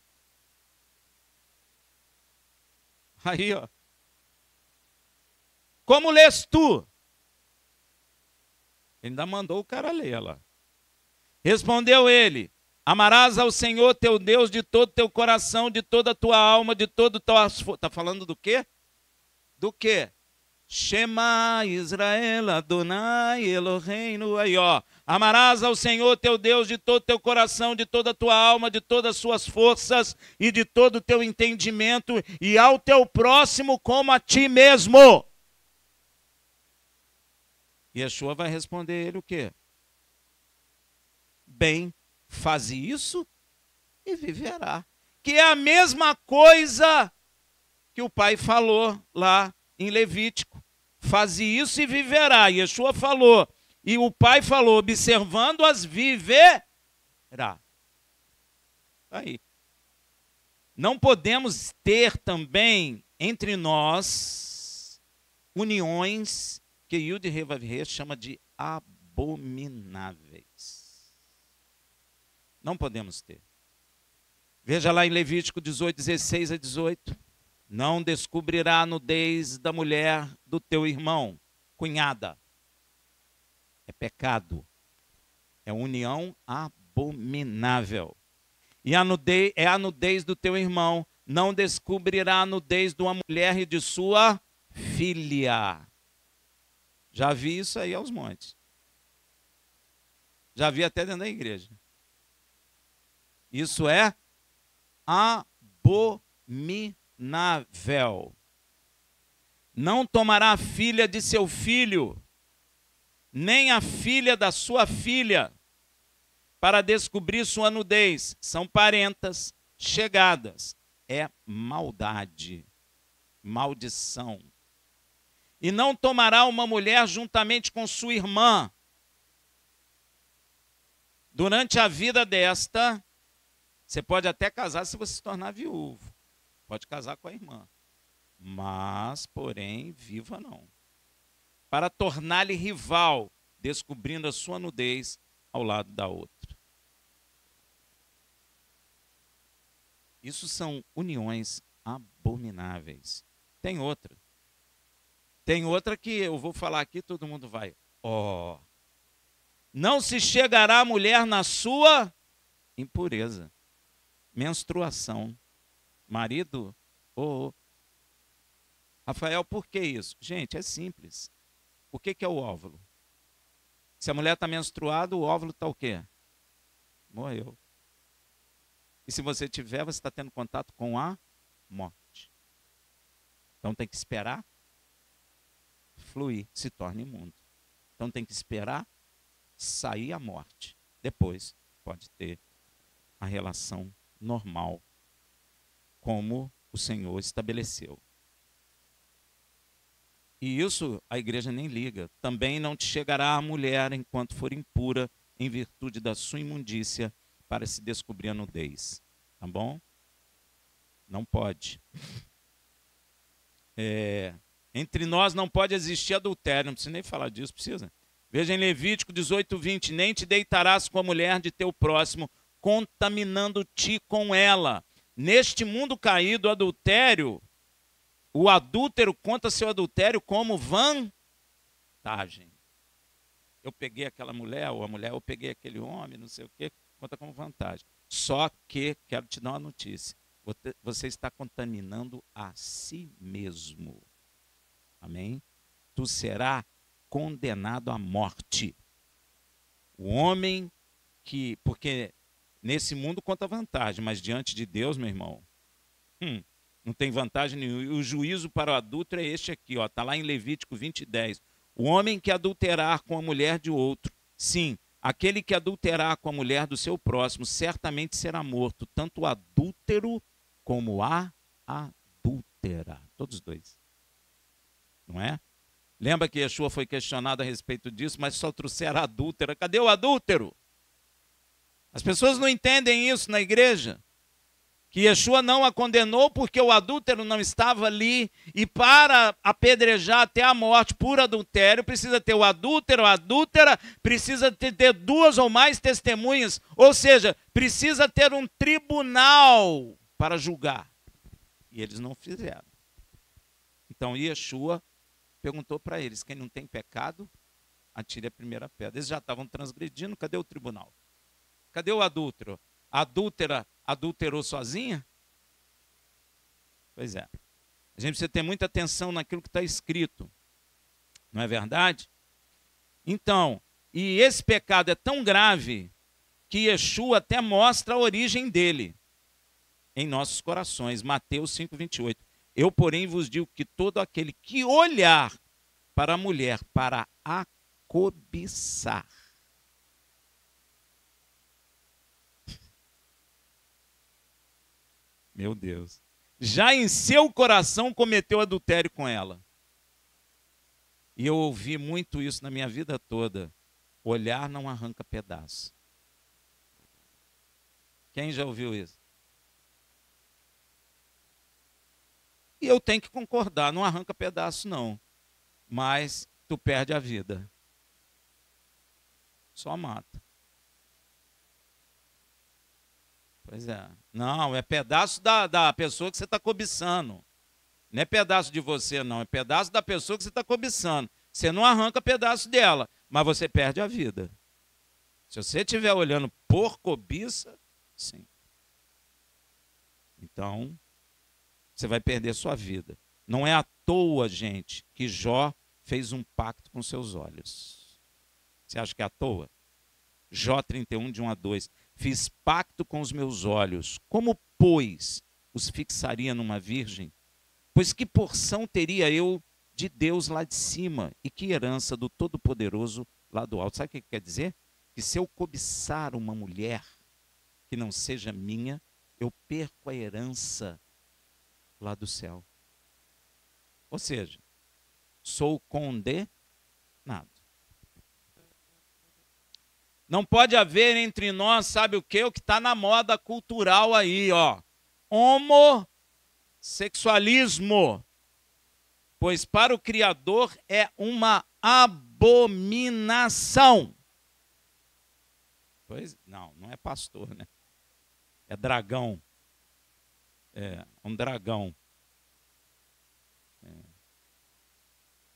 Aí, ó. Como lês tu? Ele ainda mandou o cara ler lá. Respondeu ele, amarás ao Senhor teu Deus de todo teu coração, de toda a tua alma, de todo o teu... Está falando do quê? Do quê? Shema Israel Adonai Eloheinu. Aí, ó. Amarás ao Senhor teu Deus de todo teu coração, de toda a tua alma, de todas as suas forças e de todo o teu entendimento, e ao teu próximo como a ti mesmo. E Yeshua vai responder ele o quê? Bem, faze isso e viverá. Que é a mesma coisa que o pai falou lá em Levítico. Faze isso e viverá. Yeshua falou. E o pai falou, observando-as, viverá. Aí. Não podemos ter também entre nós uniões que Yud Revav chama de abomináveis. Não podemos ter. Veja lá em Levítico 18, 16 a 18. Não descobrirá a nudez da mulher do teu irmão, cunhada. É pecado. É união abominável. E a nudez, é a nudez do teu irmão. Não descobrirá a nudez de uma mulher e de sua filha. Já vi isso aí aos montes. Já vi até dentro da igreja. Isso é abominável. Não tomará a filha de seu filho, nem a filha da sua filha, para descobrir sua nudez. São parentas chegadas. É maldade, maldição. E não tomará uma mulher juntamente com sua irmã. Durante a vida desta, você pode até casar se você se tornar viúvo. Pode casar com a irmã. Mas, porém, viva não. Para tornar-lhe rival, descobrindo a sua nudez ao lado da outra. Isso são uniões abomináveis. Tem outra. Tem outra que eu vou falar aqui, todo mundo vai. Não se chegará a mulher na sua impureza. Menstruação. Marido, Rafael, por que isso? Gente, é simples. O que é o óvulo? Se a mulher está menstruada, o óvulo está o quê? Morreu. E se você tiver, você está tendo contato com a morte. Então tem que esperar fluir, se torna imundo. Então tem que esperar sair a morte. Depois pode ter a relação normal, como o Senhor estabeleceu. E isso a igreja nem liga. Também não te chegará a mulher enquanto for impura, em virtude da sua imundícia, para se descobrir a nudez. Tá bom? Não pode. Entre nós não pode existir adultério. Não precisa nem falar disso, precisa. Veja em Levítico 18, 20. Nem te deitarás com a mulher de teu próximo, contaminando-te com ela. Neste mundo caído, o adultério, o adúltero conta seu adultério como vantagem. Eu peguei aquela mulher, ou a mulher, eu peguei aquele homem, não sei o quê, conta como vantagem. Só que, quero te dar uma notícia, você está contaminando a si mesmo. Amém? Tu será condenado à morte. O homem que, porque nesse mundo conta vantagem, mas diante de Deus, meu irmão, não tem vantagem nenhuma. O juízo para o adúltero é este aqui, está lá em Levítico 20, 10. O homem que adulterar com a mulher de outro, sim, aquele que adulterar com a mulher do seu próximo, certamente será morto, tanto o adúltero como a adúltera. Todos dois. Não é? Lembra que Yeshua foi questionado a respeito disso, mas só trouxeram a adúltera. Cadê o adúltero? As pessoas não entendem isso na igreja. Que Yeshua não a condenou porque o adúltero não estava ali, e para apedrejar até a morte por adultério, precisa ter o adúltero, a adúltera, precisa ter duas ou mais testemunhas, ou seja, precisa ter um tribunal para julgar. E eles não fizeram. Então Yeshua perguntou para eles, quem não tem pecado, atire a primeira pedra. Eles já estavam transgredindo, cadê o tribunal? Cadê o adúltero? A adúltera adulterou sozinha? Pois é. A gente precisa ter muita atenção naquilo que está escrito. Não é verdade? Então, e esse pecado é tão grave que Yeshua até mostra a origem dele em nossos corações. Mateus 5, 28. Eu, porém, vos digo que todo aquele que olhar para a mulher para a cobiçar, meu Deus, já em seu coração cometeu adultério com ela. E eu ouvi muito isso na minha vida toda. Olhar não arranca pedaço. Quem já ouviu isso? E eu tenho que concordar, não arranca pedaço não, mas tu perde a vida. Só mata. Pois é. Não, é pedaço da pessoa que você está cobiçando. Não é pedaço de você, não. É pedaço da pessoa que você está cobiçando. Você não arranca pedaço dela, mas você perde a vida. Se você estiver olhando por cobiça, sim. Então, você vai perder sua vida. Não é à toa, gente, que Jó fez um pacto com seus olhos. Você acha que é à toa? Jó 31, de 1 a 2. Fiz pacto com os meus olhos. Como, pois, os fixaria numa virgem? Pois que porção teria eu de Deus lá de cima e que herança do Todo-Poderoso lá do alto? Sabe o que quer dizer? Que se eu cobiçar uma mulher que não seja minha, eu perco a herança lá do céu. Ou seja, sou condenado. Não pode haver entre nós, sabe o quê? O que está na moda cultural aí, ó. Homossexualismo. Pois para o Criador é uma abominação. Pois, não é pastor, né? É dragão. É um dragão.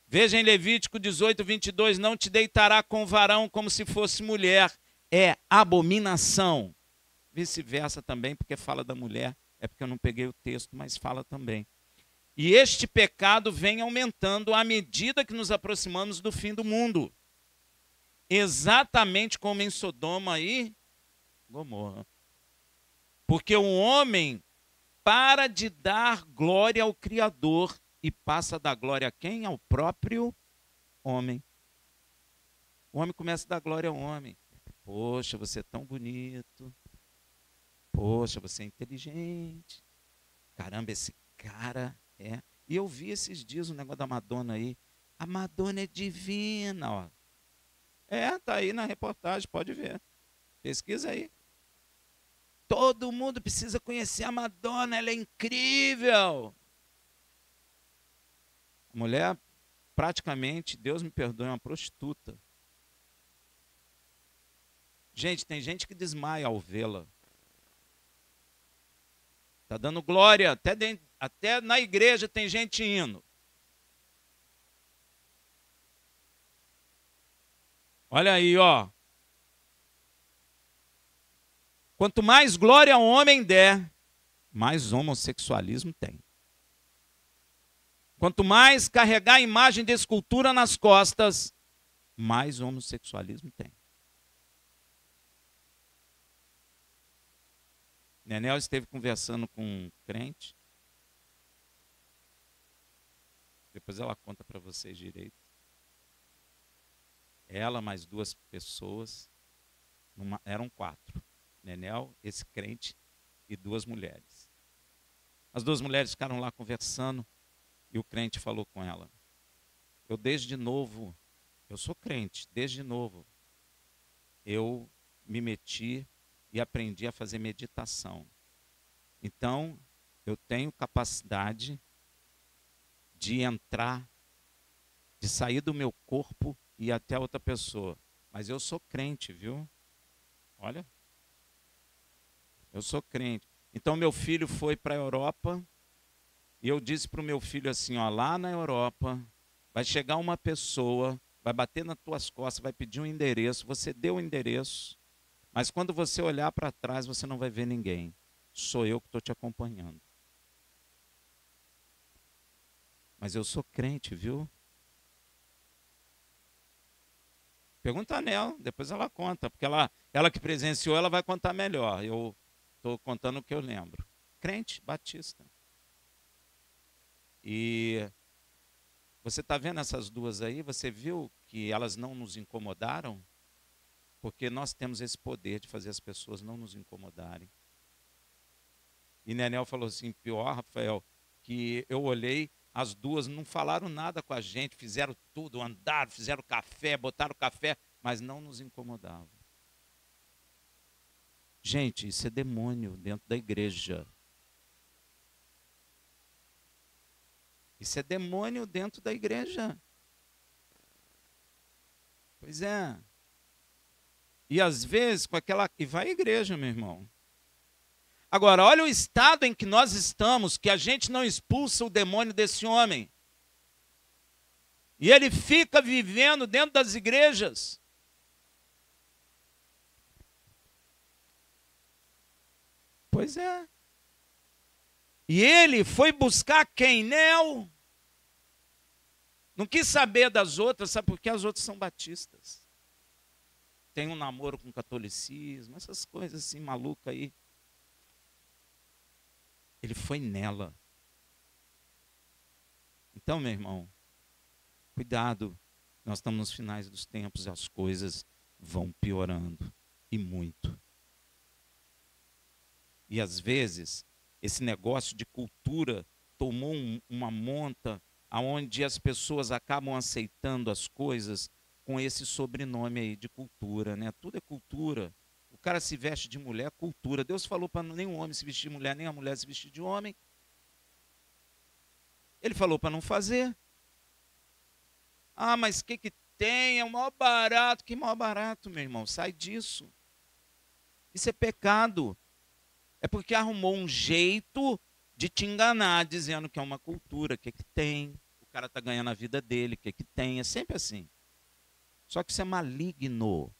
Veja em Levítico 18, 22, não te deitará com varão como se fosse mulher. É abominação. Vice-versa também, porque fala da mulher. É porque eu não peguei o texto, mas fala também. E este pecado vem aumentando à medida que nos aproximamos do fim do mundo. Exatamente como em Sodoma e Gomorra. Porque o homem para de dar glória ao Criador e passa a dar glória a quem? Ao próprio homem. O homem começa a dar glória ao homem. Poxa, você é tão bonito. Poxa, você é inteligente. Caramba, esse cara é. E eu vi esses dias um negócio da Madonna aí. A Madonna é divina, ó. Tá aí na reportagem, pode ver. Pesquisa aí. Todo mundo precisa conhecer a Madonna, ela é incrível. A mulher, praticamente, Deus me perdoe, é uma prostituta. Gente, tem gente que desmaia ao vê-la. Está dando glória, até na igreja tem gente indo. Olha aí, ó. Quanto mais glória ao homem der, mais homossexualismo tem. Quanto mais carregar a imagem de escultura nas costas, mais homossexualismo tem. Nenel esteve conversando com um crente. Depois ela conta para vocês direito. Ela mais 2 pessoas, eram 4. Nenel, esse crente e 2 mulheres. As 2 mulheres ficaram lá conversando e o crente falou com ela. Eu sou crente, desde novo, eu me meti e aprendi a fazer meditação. Então, eu tenho capacidade de entrar, de sair do meu corpo e ir até outra pessoa. Mas eu sou crente, viu? Olha. Eu sou crente. Então, meu filho foi para a Europa e eu disse para o meu filho assim, ó, lá na Europa vai chegar uma pessoa, vai bater nas tuas costas, vai pedir um endereço, você deu o endereço, mas quando você olhar para trás, você não vai ver ninguém. Sou eu que estou te acompanhando. Mas eu sou crente, viu? Pergunta a Nel, depois ela conta, porque ela que presenciou, ela vai contar melhor. Eu estou contando o que eu lembro. Crente, batista. E você está vendo essas 2 aí? Você viu que elas não nos incomodaram? Porque nós temos esse poder de fazer as pessoas não nos incomodarem. E Nenel falou assim, pior, Rafael, que eu olhei, as 2 não falaram nada com a gente, fizeram tudo, andaram, fizeram café, botaram café, mas não nos incomodavam. Gente, isso é demônio dentro da igreja. Isso é demônio dentro da igreja. Pois é. E às vezes, com aquela. E vai à igreja, meu irmão. Agora, olha o estado em que nós estamos, que a gente não expulsa o demônio desse homem. E ele fica vivendo dentro das igrejas. Pois é. E ele foi buscar quem? Nel. Não quis saber das outras, sabe por quê? As outras são batistas. Tem um namoro com o catolicismo, essas coisas assim malucas aí. Ele foi nela. Então, meu irmão, cuidado. Nós estamos nos finais dos tempos e as coisas vão piorando. E muito. E às vezes, esse negócio de cultura tomou uma monta onde as pessoas acabam aceitando as coisas com esse sobrenome aí de cultura, né? Tudo é cultura. O cara se veste de mulher, cultura. Deus falou para nenhum homem se vestir de mulher, nem a mulher se vestir de homem. Ele falou para não fazer. Ah, mas o que tem? É o maior barato. Que maior barato, meu irmão? Sai disso. Isso é pecado. É porque arrumou um jeito de te enganar, dizendo que é uma cultura. O que tem? O cara está ganhando a vida dele. O que tem? É sempre assim. Só que isso é maligno.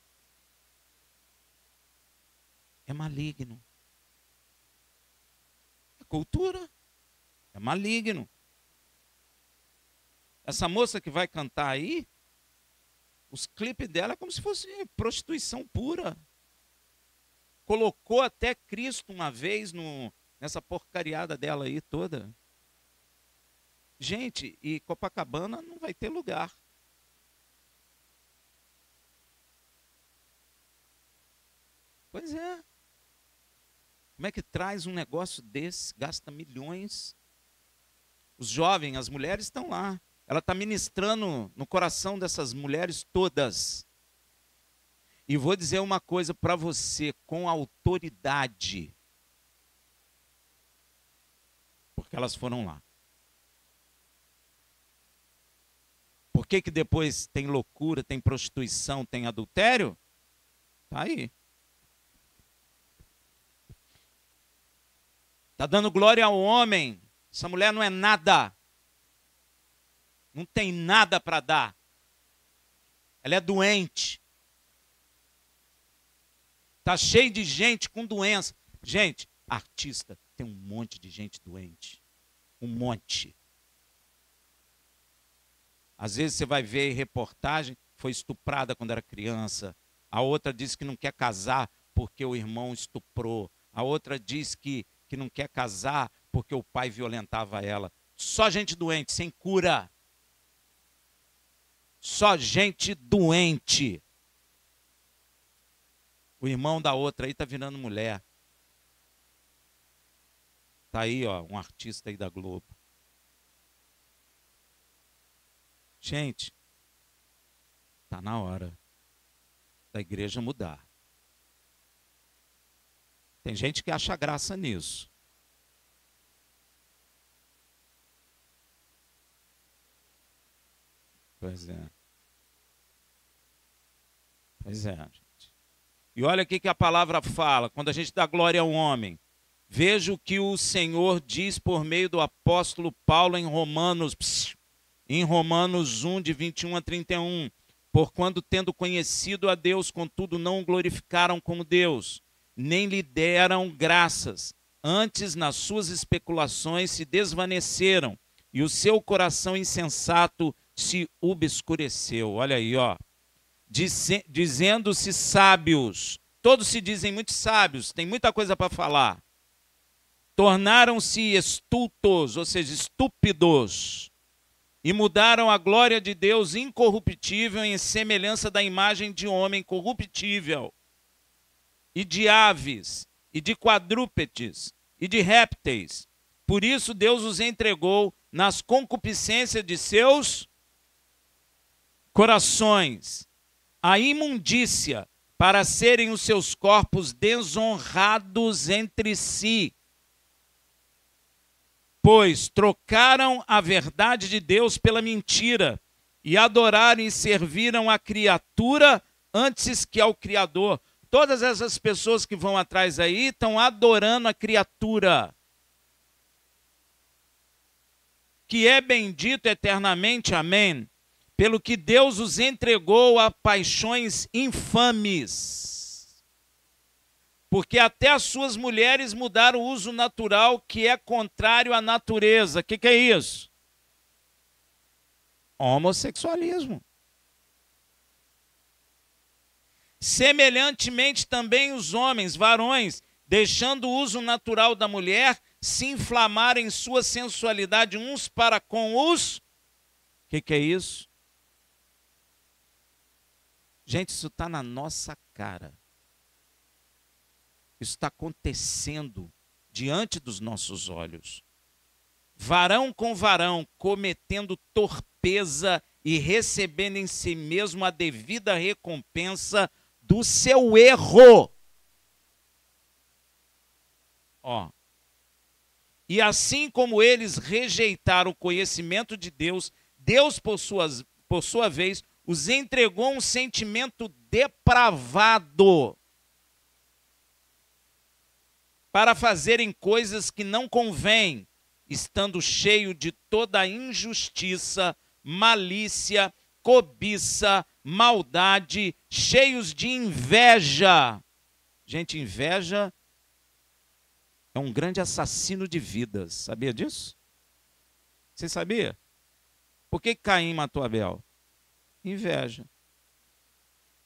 É maligno. É cultura. É maligno. Essa moça que vai cantar aí, os clipes dela é como se fosse prostituição pura. Colocou até Cristo uma vez nessa porcariada dela aí toda. Gente, e Copacabana não vai ter lugar. Pois é. Como é que traz um negócio desse, gasta milhões? Os jovens, as mulheres estão lá. Ela está ministrando no coração dessas mulheres todas. E vou dizer uma coisa para você, com autoridade. Porque elas foram lá. Por que depois tem loucura, tem prostituição, tem adultério? Está aí. Está dando glória ao homem. Essa mulher não é nada. Não tem nada para dar. Ela é doente. Está cheio de gente com doença. Gente, artista, tem um monte de gente doente. Um monte. Às vezes você vai ver reportagem, foi estuprada quando era criança. A outra diz que não quer casar porque o irmão estuprou. A outra diz que não quer casar porque o pai violentava ela. Só gente doente, sem cura. Só gente doente. O irmão da outra aí está virando mulher. Está aí, ó, um artista aí da Globo. Gente, está na hora da igreja mudar. Tem gente que acha graça nisso. Pois é. Pois é, gente. E olha o que a palavra fala, quando a gente dá glória ao homem. Veja o que o Senhor diz por meio do apóstolo Paulo em Romanos 1, de 21 a 31. Porquanto, tendo conhecido a Deus, contudo não o glorificaram como Deus, nem lhe deram graças. Antes, nas suas especulações, se desvaneceram, e o seu coração insensato se obscureceu. Olha aí, ó. Dizendo-se sábios. Todos se dizem muito sábios, tem muita coisa para falar. Tornaram-se estultos, ou seja, estúpidos, e mudaram a glória de Deus incorruptível em semelhança da imagem de homem corruptível, e de aves, e de quadrúpedes, e de répteis. Por isso Deus os entregou nas concupiscências de seus corações, a imundícia, para serem os seus corpos desonrados entre si. pois trocaram a verdade de Deus pela mentira, e adoraram e serviram a criatura antes que ao Criador. Todas essas pessoas que vão atrás aí estão adorando a criatura, que é bendito eternamente, amém, pelo que Deus os entregou a paixões infames. Porque até as suas mulheres mudaram o uso natural, que é contrário à natureza. O que é isso? Homossexualismo. Semelhantemente também os homens, varões, deixando o uso natural da mulher, se inflamarem em sua sensualidade uns para com os... O que é isso? Gente, isso está na nossa cara. Isso está acontecendo diante dos nossos olhos. Varão com varão, cometendo torpeza e recebendo em si mesmo a devida recompensa do seu erro. Ó. E assim como eles rejeitaram o conhecimento de Deus, Deus, por sua vez, os entregou um sentimento depravado para fazerem coisas que não convêm, estando cheio de toda injustiça, malícia, cobiça, maldade, cheios de inveja. Gente, inveja é um grande assassino de vidas. Sabia disso? Você sabia? Por que Caim matou Abel? Inveja.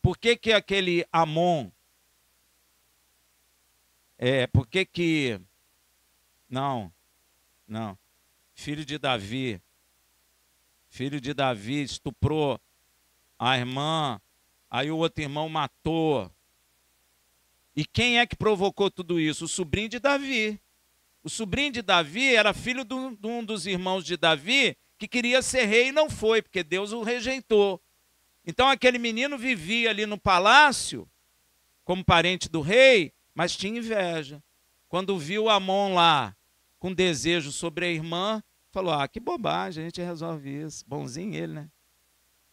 Por que aquele Amon... por que... Não. Filho de Davi estuprou a irmã, aí o outro irmão matou. E quem é que provocou tudo isso? O sobrinho de Davi. O sobrinho de Davi era filho de um dos irmãos de Davi que queria ser rei e não foi, porque Deus o rejeitou. Então aquele menino vivia ali no palácio, como parente do rei, mas tinha inveja. Quando viu Amon lá, com desejo sobre a irmã, falou, que bobagem, a gente resolve isso. Bonzinho ele, né?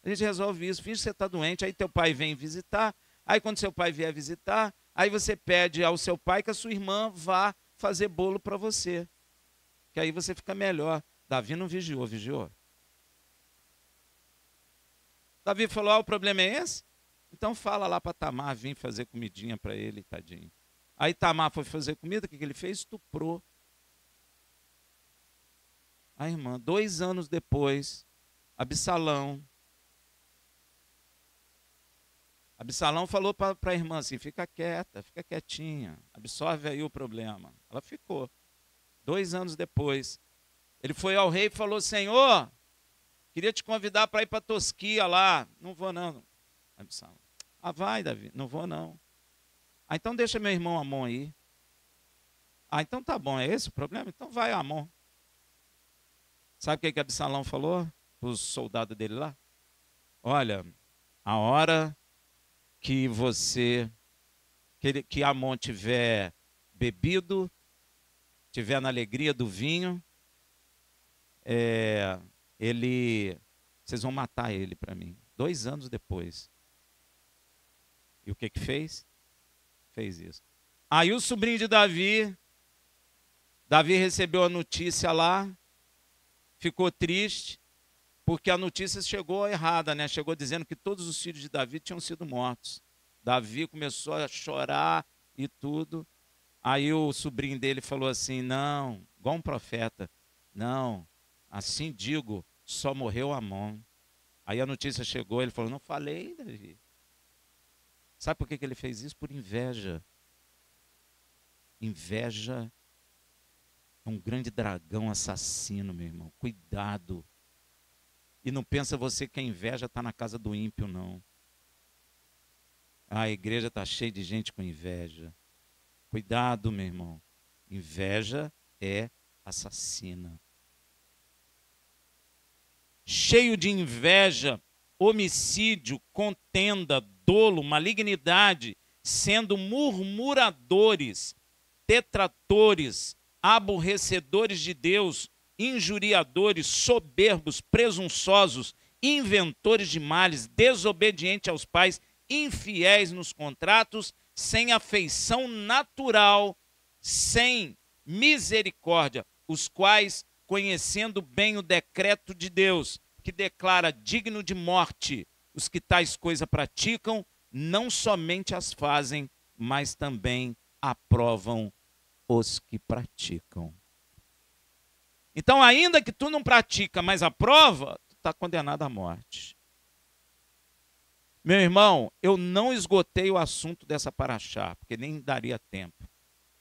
A gente resolve isso. Filho, você está doente, aí teu pai vem visitar, aí quando seu pai vier visitar, aí você pede ao seu pai que a sua irmã vá fazer bolo para você, que aí você fica melhor. Davi não vigiou, vigiou? Davi falou, o problema é esse? Então fala lá para Tamar vir fazer comidinha para ele, tadinho. Aí Tamar foi fazer comida, o que ele fez? Estuprou a irmã. 2 anos depois, Absalão falou para a irmã assim, fica quieta, fica quietinha, absorve aí o problema. Ela ficou. 2 anos depois, ele foi ao rei e falou, Senhor, queria te convidar para ir para Tosquia lá. Não vou não. Absalão, vai Davi, não vou não. Então deixa meu irmão Amon aí. Então tá bom, é esse o problema? Então vai Amon. Sabe o que Absalão falou para os soldados dele lá? Olha, a hora que que Amon tiver bebido, tiver na alegria do vinho, vocês vão matar ele para mim. 2 anos depois. E o que fez? Fez isso. Aí o sobrinho de Davi recebeu a notícia lá, ficou triste, porque a notícia chegou errada, né? Chegou dizendo que todos os filhos de Davi tinham sido mortos. Davi começou a chorar e tudo. Aí o sobrinho dele falou assim, não, igual um profeta, não, assim digo, só morreu Amon. Aí a notícia chegou, ele falou, não falei, Davi. Sabe por que ele fez isso? Por inveja. Inveja é um grande dragão assassino, meu irmão. Cuidado. E não pensa você que a inveja está na casa do ímpio, não. A igreja está cheia de gente com inveja. Cuidado, meu irmão. Inveja é assassina. Cheio de inveja, homicídio, contenda, dolo, malignidade, sendo murmuradores, detratores, aborrecedores de Deus, injuriadores, soberbos, presunçosos, inventores de males, desobedientes aos pais, infiéis nos contratos, sem afeição natural, sem misericórdia, os quais, conhecendo bem o decreto de Deus, que declara digno de morte os que tais coisas praticam, não somente as fazem, mas também aprovam os que praticam. Então, ainda que tu não pratica, mas aprova, tu está condenado à morte. Meu irmão, eu não esgotei o assunto dessa paraxá, porque nem daria tempo.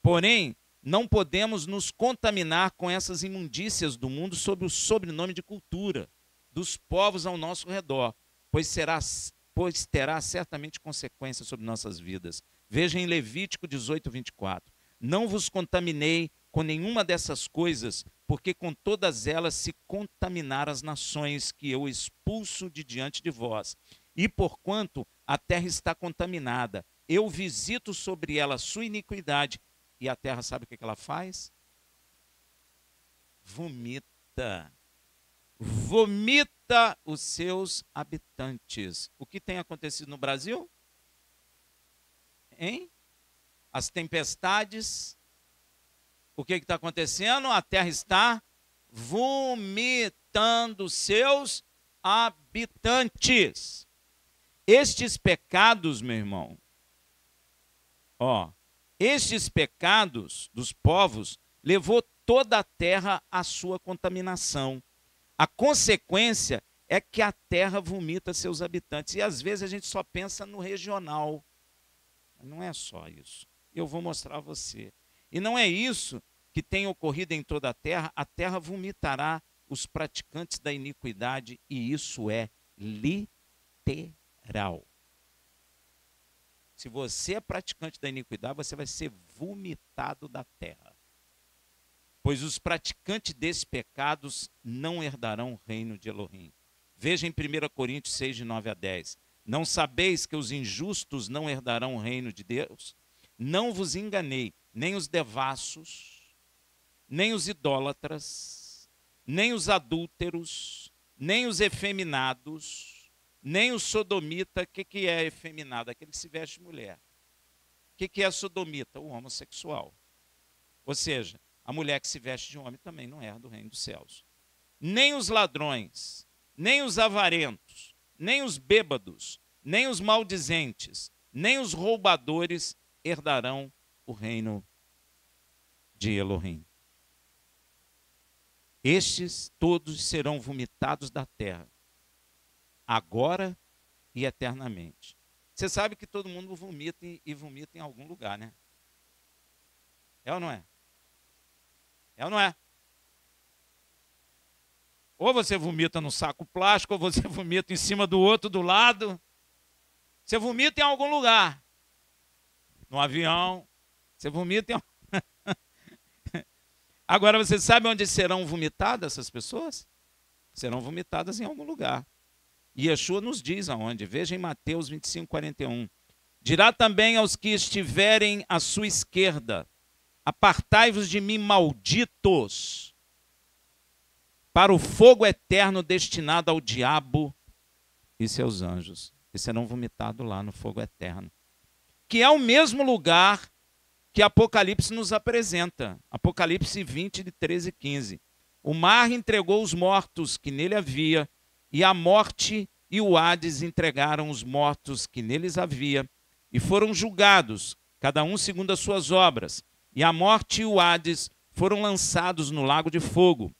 Porém, não podemos nos contaminar com essas imundícias do mundo sob o sobrenome de cultura dos povos ao nosso redor, pois terá certamente consequências sobre nossas vidas. Veja em Levítico 18, 24. Não vos contaminei com nenhuma dessas coisas, porque com todas elas se contaminaram as nações que eu expulso de diante de vós. E porquanto a terra está contaminada, eu visito sobre ela a sua iniquidade. E a terra, sabe o que ela faz? Vomita. Vomita os seus habitantes. O que tem acontecido no Brasil? Hein? As tempestades. O que está acontecendo? A terra está vomitando seus habitantes. Estes pecados, meu irmão, estes pecados dos povos levou toda a terra à sua contaminação. A consequência é que a terra vomita seus habitantes. E às vezes a gente só pensa no regional. Não é só isso. Eu vou mostrar a você. E não é isso que tem ocorrido em toda a terra vomitará os praticantes da iniquidade, e isso é literal. Se você é praticante da iniquidade, você vai ser vomitado da terra. Pois os praticantes desses pecados não herdarão o reino de Elohim. Veja em 1 Coríntios 6, de 9 a 10. Não sabeis que os injustos não herdarão o reino de Deus? Não vos enganei, nem os devassos, nem os idólatras, nem os adúlteros, nem os efeminados, nem o sodomita. O que é efeminado? Aquele que se veste mulher. O que é sodomita? O homossexual. Ou seja, a mulher que se veste de homem também não herda o reino dos céus. Nem os ladrões, nem os avarentos, nem os bêbados, nem os maldizentes, nem os roubadores herdarão o reino de Elohim. Estes todos serão vomitados da terra, agora e eternamente. Você sabe que todo mundo vomita e vomita em algum lugar, né? É ou não é? É ou não é? Ou você vomita no saco plástico, ou você vomita em cima do outro, do lado. Você vomita em algum lugar. No avião. Você vomita em... Agora, você sabe onde serão vomitadas essas pessoas? Serão vomitadas em algum lugar. E Yeshua nos diz aonde. Veja em Mateus 25, 41. Dirá também aos que estiverem à sua esquerda: apartai-vos de mim, malditos, para o fogo eterno destinado ao diabo e seus anjos, que serão vomitados lá no fogo eterno. Que é o mesmo lugar que Apocalipse nos apresenta. Apocalipse 20, de 13 e 15. O mar entregou os mortos que nele havia, e a morte e o Hades entregaram os mortos que neles havia, e foram julgados, cada um segundo as suas obras. E a morte e o Hades foram lançados no lago de fogo.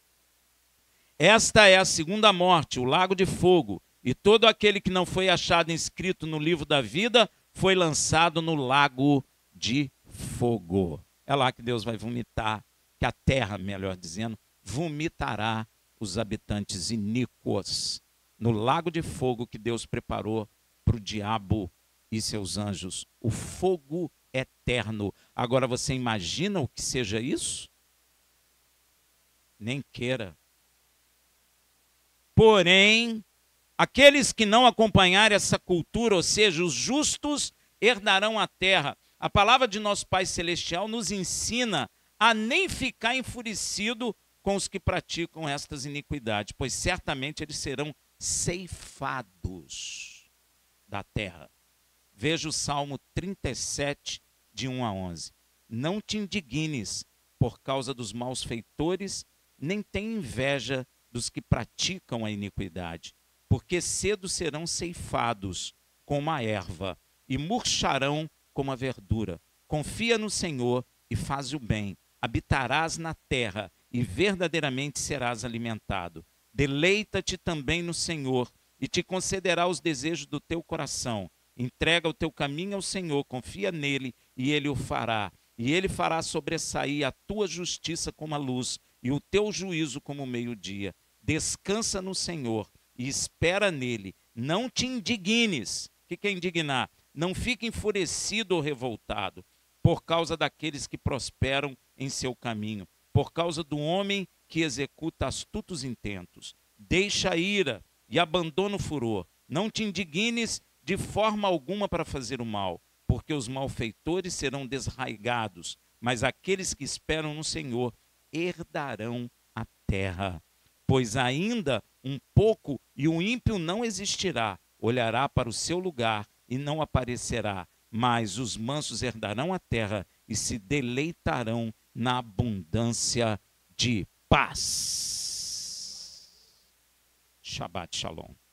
Esta é a segunda morte, o lago de fogo. E todo aquele que não foi achado inscrito no livro da vida foi lançado no lago de fogo. É lá que Deus vai vomitar, que a terra, melhor dizendo, vomitará os habitantes iníquos no lago de fogo que Deus preparou para o diabo e seus anjos. O fogo eterno. Agora você imagina o que seja isso? Nem queira. Porém, aqueles que não acompanharem essa cultura, ou seja, os justos, herdarão a terra. A palavra de nosso Pai Celestial nos ensina a nem ficar enfurecido com os que praticam estas iniquidades, pois certamente eles serão ceifados da terra. Veja o Salmo 37, de 1 a 11. Não te indignes por causa dos maus feitores, nem tenha inveja dos que praticam a iniquidade, porque cedo serão ceifados como a erva e murcharão como a verdura. Confia no Senhor e faz o bem, habitarás na terra e verdadeiramente serás alimentado. Deleita-te também no Senhor e te concederá os desejos do teu coração. Entrega o teu caminho ao Senhor, confia nele e ele o fará. E ele fará sobressair a tua justiça como a luz e o teu juízo como o meio-dia. Descansa no Senhor e espera nele. Não te indignes. O que é indignar? Não fique enfurecido ou revoltado por causa daqueles que prosperam em seu caminho, por causa do homem que executa astutos intentos. Deixa a ira e abandona o furor. Não te indignes de forma alguma para fazer o mal, porque os malfeitores serão desraigados, mas aqueles que esperam no Senhor herdarão a terra. Pois ainda um pouco e o ímpio não existirá, olhará para o seu lugar e não aparecerá, mas os mansos herdarão a terra e se deleitarão na abundância de paz. Shabbat Shalom.